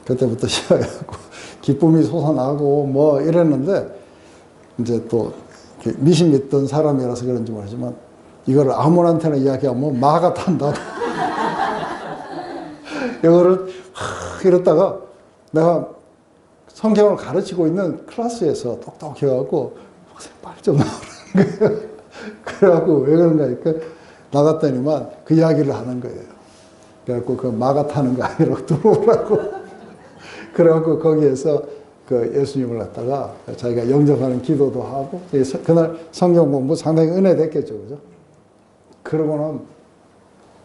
그때부터 시작해갖고 기쁨이 솟아나고 뭐 이랬는데, 이제 또 미신 믿던 사람이라서 그런지 모르지만 이거를 아무한테나 이야기하면 마가 탄다고. 이거를 이랬다가 내가 성경을 가르치고 있는 클래스에서 똑똑해갖고 빨리 좀 나오라는 거예요. 그래갖고 왜 그런가 하니까 나갔더니만 그 이야기를 하는 거예요. 그래갖고 그 마가 타는 거 아니라고 들어오라고. 그래갖고 거기에서 그 예수님을 갖다가 자기가 영접하는 기도도 하고, 그날 성경 공부 상당히 은혜됐겠죠. 그죠? 그러고는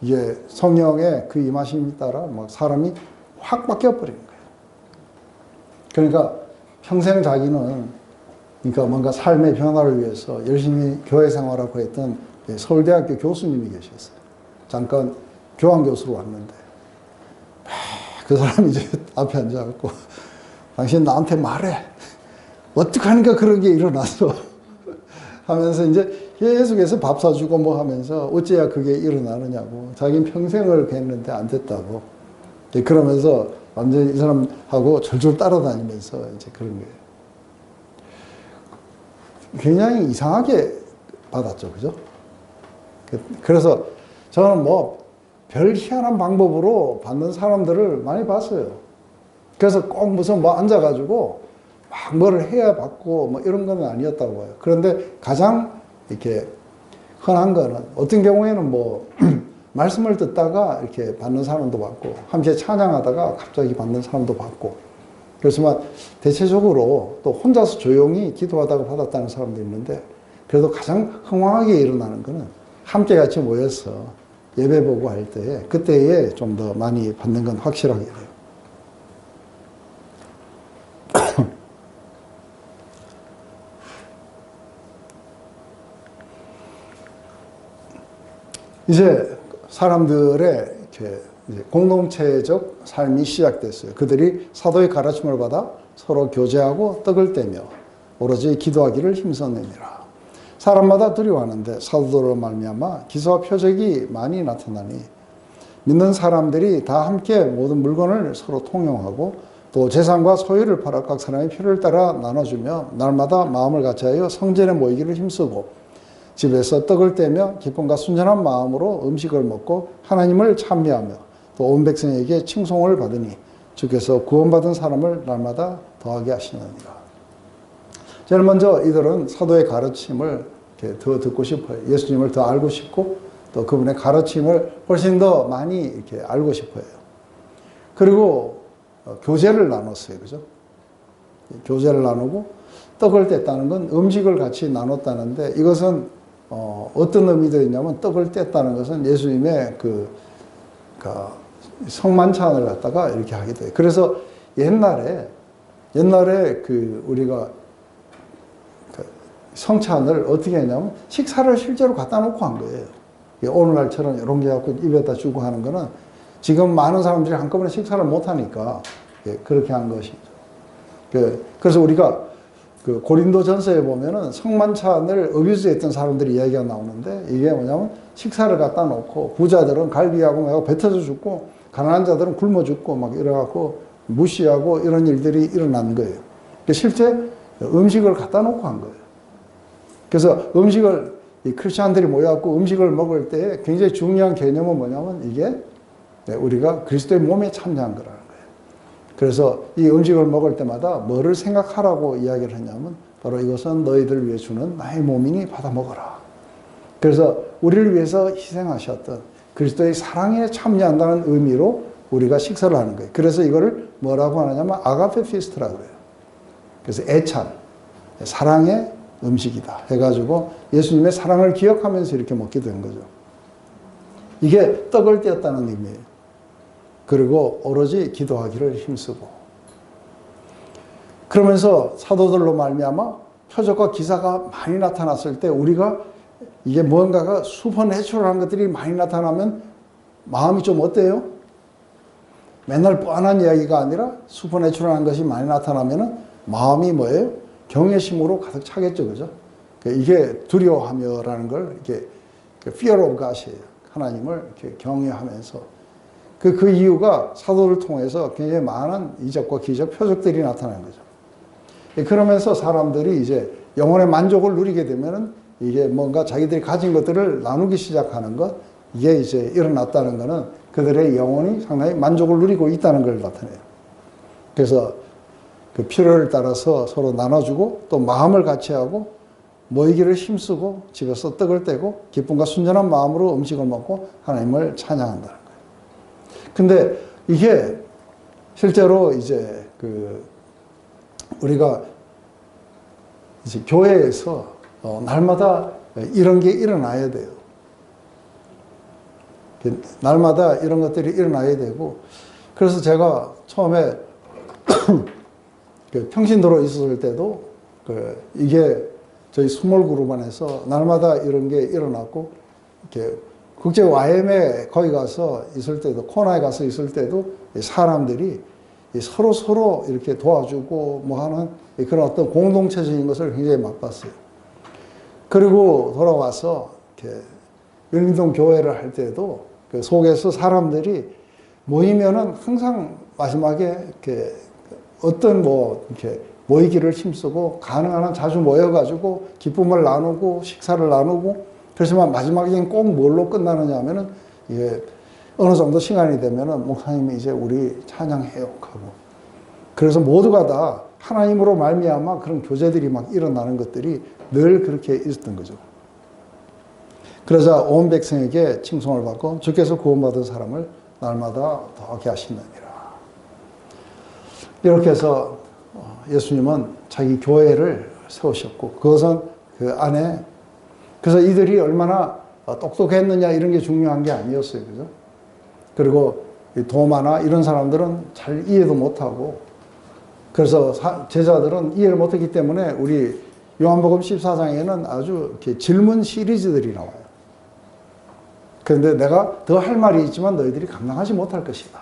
이게 성령의 그 임하심에 따라 막 사람이 확 바뀌어버리는 거예요. 그러니까 평생 자기는, 그러니까 뭔가 삶의 변화를 위해서 열심히 교회 생활하고 했던 서울대학교 교수님이 계셨어요. 잠깐 교환교수로 왔는데, 그 사람이 이제 앞에 앉아갖고, 당신 나한테 말해. 어떻게 하니까 그런 게 일어났어. 하면서 이제 계속해서 밥 사주고 뭐 하면서 어째야 그게 일어나느냐고. 자기는 평생을 했는데 안 됐다고. 그러면서 완전히 이 사람하고 졸졸 따라다니면서 이제 그런 거예요. 굉장히 이상하게 받았죠. 그죠? 그래서 저는 뭐 별 희한한 방법으로 받는 사람들을 많이 봤어요. 그래서 꼭 무슨 뭐 앉아가지고 막 뭐를 해야 받고 뭐 이런 건 아니었다고 봐요. 그런데 가장 이렇게 흔한 거는 어떤 경우에는 뭐 말씀을 듣다가 이렇게 받는 사람도 받고 함께 찬양하다가 갑자기 받는 사람도 받고 그렇지만 대체적으로 또 혼자서 조용히 기도하다가 받았다는 사람도 있는데 그래도 가장 흥황하게 일어나는 거는 함께 같이 모여서 예배 보고 할 때에 그때에 좀 더 많이 받는 건 확실하게 돼요. 이제 사람들의 이렇게 공동체적 삶이 시작됐어요. 그들이 사도의 가르침을 받아 서로 교제하고 떡을 떼며 오로지 기도하기를 힘썼느니라. 사람마다 두려워하는데 사도들로 말미암아 기사와 표적이 많이 나타나니 믿는 사람들이 다 함께 모든 물건을 서로 통용하고 또 재산과 소유를 팔아 각 사람의 필요를 따라 나눠주며 날마다 마음을 같이하여 성전에 모이기를 힘쓰고 집에서 떡을 떼며 기쁨과 순전한 마음으로 음식을 먹고 하나님을 찬미하며 또 온 백성에게 칭송을 받으니 주께서 구원받은 사람을 날마다 더하게 하시느니라. 제일 먼저 이들은 사도의 가르침을 더 듣고 싶어요. 예수님을 더 알고 싶고 또 그분의 가르침을 훨씬 더 많이 이렇게 알고 싶어요. 그리고 교제를 나눴어요. 그죠? 교제를 나누고 떡을 뗐다는 건 음식을 같이 나눴다는데 이것은 어떤 의미도 있냐면 떡을 뗐다는 것은 예수님의 성만찬을 갖다가 이렇게 하게 돼요. 그래서 옛날에 우리가 성찬을 어떻게 했냐면 식사를 실제로 갖다 놓고 한 거예요. 오늘날처럼 이런 게 갖고 입에다 주고 하는 거는 지금 많은 사람들이 한꺼번에 식사를 못 하니까 그렇게 한 것이죠. 그래서 우리가 고린도 전서에 보면은 성만찬을 어뷰즈했던 사람들이 이야기가 나오는데 이게 뭐냐면 식사를 갖다 놓고 부자들은 갈비하고 막 뱉어져 죽고 가난한 자들은 굶어 죽고 막 이래갖고 무시하고 이런 일들이 일어난 거예요. 실제 음식을 갖다 놓고 한 거예요. 그래서 음식을 이 크리스찬들이 모여갖고 음식을 먹을 때 굉장히 중요한 개념은 뭐냐면 이게 우리가 그리스도의 몸에 참여한 거라는 거예요. 그래서 이 음식을 먹을 때마다 뭐를 생각하라고 이야기를 했냐면 바로 이것은 너희들 위해 주는 나의 몸이니 받아 먹어라. 그래서 우리를 위해서 희생하셨던 그리스도의 사랑에 참여한다는 의미로 우리가 식사를 하는 거예요. 그래서 이거를 뭐라고 하느냐면 아가페 피스트라고 그래요. 그래서 애찬, 사랑의 음식이다 해가지고 예수님의 사랑을 기억하면서 이렇게 먹게 된 거죠. 이게 떡을 떼었다는 의미예요. 그리고 오로지 기도하기를 힘쓰고 그러면서 사도들로 말미암아 표적과 기사가 많이 나타났을 때 우리가 이게 뭔가가 슈퍼내추럴한 것들이 많이 나타나면 마음이 좀 어때요? 맨날 뻔한 이야기가 아니라 슈퍼내추럴한 것이 많이 나타나면은 마음이 뭐예요? 경외심으로 가득 차겠죠, 그죠? 이게 두려워하며라는 걸 이렇게 fear of God이에요. 하나님을 이렇게 경외하면서 그 이유가 사도를 통해서 굉장히 많은 이적과 기적, 표적들이 나타나는 거죠. 그러면서 사람들이 이제 영혼의 만족을 누리게 되면은 이게 뭔가 자기들이 가진 것들을 나누기 시작하는 것, 이게 이제 일어났다는 것은 그들의 영혼이 상당히 만족을 누리고 있다는 걸 나타내요. 그래서 그 필요를 따라서 서로 나눠주고 또 마음을 같이 하고 모이기를 힘쓰고 집에서 떡을 떼고 기쁨과 순전한 마음으로 음식을 먹고 하나님을 찬양한다는 거예요. 근데 이게 실제로 이제 우리가 이제 교회에서 날마다 이런 게 일어나야 돼요. 날마다 이런 것들이 일어나야 되고 그래서 제가 처음에 평신도로 있었을 때도 이게 저희 스몰 그룹 안에서 날마다 이런 게 일어났고 이렇게 국제 YM에 거기 가서 있을 때도 코나에 가서 있을 때도 사람들이 서로 이렇게 도와주고 뭐 하는 그런 어떤 공동체적인 것을 굉장히 맛봤어요. 그리고 돌아와서 이렇게 영림동 교회를 할 때도 그 속에서 사람들이 모이면은 항상 마지막에 이렇게 어떤 이렇게 모이기를 힘쓰고 가능한 한 자주 모여가지고 기쁨을 나누고 식사를 나누고 그렇지만 마지막에는 꼭 뭘로 끝나느냐 하면은 이게 어느 정도 시간이 되면은 목사님이 이제 우리 찬양해요 하고 그래서 모두가 다 하나님으로 말미암아 그런 교제들이 막 일어나는 것들이 늘 그렇게 있었던 거죠. 그러자 온 백성에게 칭송을 받고 주께서 구원받은 사람을 날마다 더하게 하시느니라. 이렇게 해서 예수님은 자기 교회를 세우셨고 그것은 그 안에 그래서 이들이 얼마나 똑똑했느냐 이런 게 중요한 게 아니었어요. 그죠? 그리고 도마나 이런 사람들은 잘 이해도 못하고 그래서 제자들은 이해를 못했기 때문에 우리 요한복음 14장에는 아주 이렇게 질문 시리즈들이 나와요. 그런데 내가 더 할 말이 있지만 너희들이 감당하지 못할 것이다.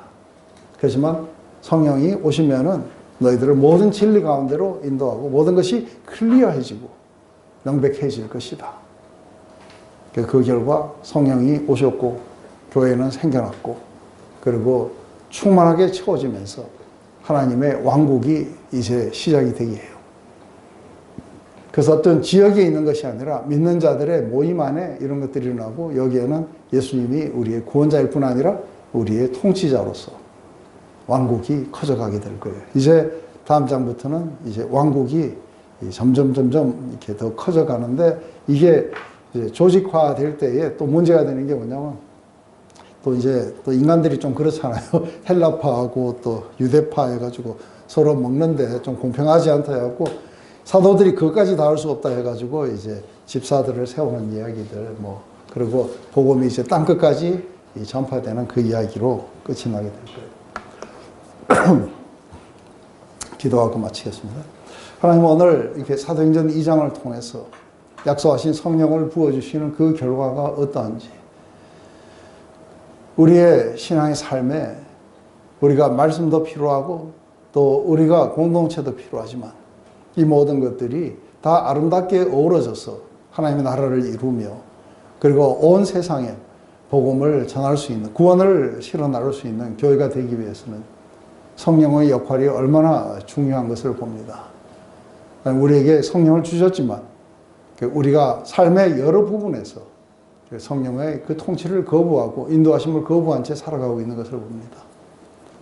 그렇지만 성령이 오시면은 너희들을 모든 진리 가운데로 인도하고 모든 것이 클리어해지고 명백해질 것이다. 그 결과 성령이 오셨고 교회는 생겨났고 그리고 충만하게 채워지면서 하나님의 왕국이 이제 시작이 되게 해요. 그래서 어떤 지역에 있는 것이 아니라 믿는 자들의 모임 안에 이런 것들이 일어나고 여기에는 예수님이 우리의 구원자일 뿐 아니라 우리의 통치자로서 왕국이 커져가게 될 거예요. 이제 다음 장부터는 이제 왕국이 점점 이렇게 더 커져가는데 이게 이제 조직화 될 때에 또 문제가 되는 게 뭐냐면 또 이제 또 인간들이 좀 그렇잖아요. 헬라파하고 또 유대파 해가지고 서로 먹는데 좀 공평하지 않다 해갖고 사도들이 그것까지 다 할 수 없다 해가지고 이제 집사들을 세우는 이야기들 뭐 그리고 복음이 이제 땅끝까지 전파되는 그 이야기로 끝이 나게 될 거예요. 기도하고 마치겠습니다. 하나님 오늘 이렇게 사도행전 2장을 통해서 약속하신 성령을 부어주시는 그 결과가 어떠한지 우리의 신앙의 삶에 우리가 말씀도 필요하고 또 우리가 공동체도 필요하지만 이 모든 것들이 다 아름답게 어우러져서 하나님의 나라를 이루며 그리고 온 세상에 복음을 전할 수 있는 구원을 실어 나눌 수 있는 교회가 되기 위해서는 성령의 역할이 얼마나 중요한 것을 봅니다. 우리에게 성령을 주셨지만 우리가 삶의 여러 부분에서 성령의 그 통치를 거부하고 인도하심을 거부한 채 살아가고 있는 것을 봅니다.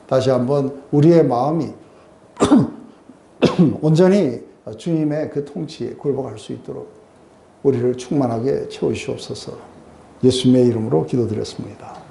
다시 한번 우리의 마음이 온전히 주님의 그 통치에 굴복할 수 있도록 우리를 충만하게 채우시옵소서. 예수님의 이름으로 기도드렸습니다.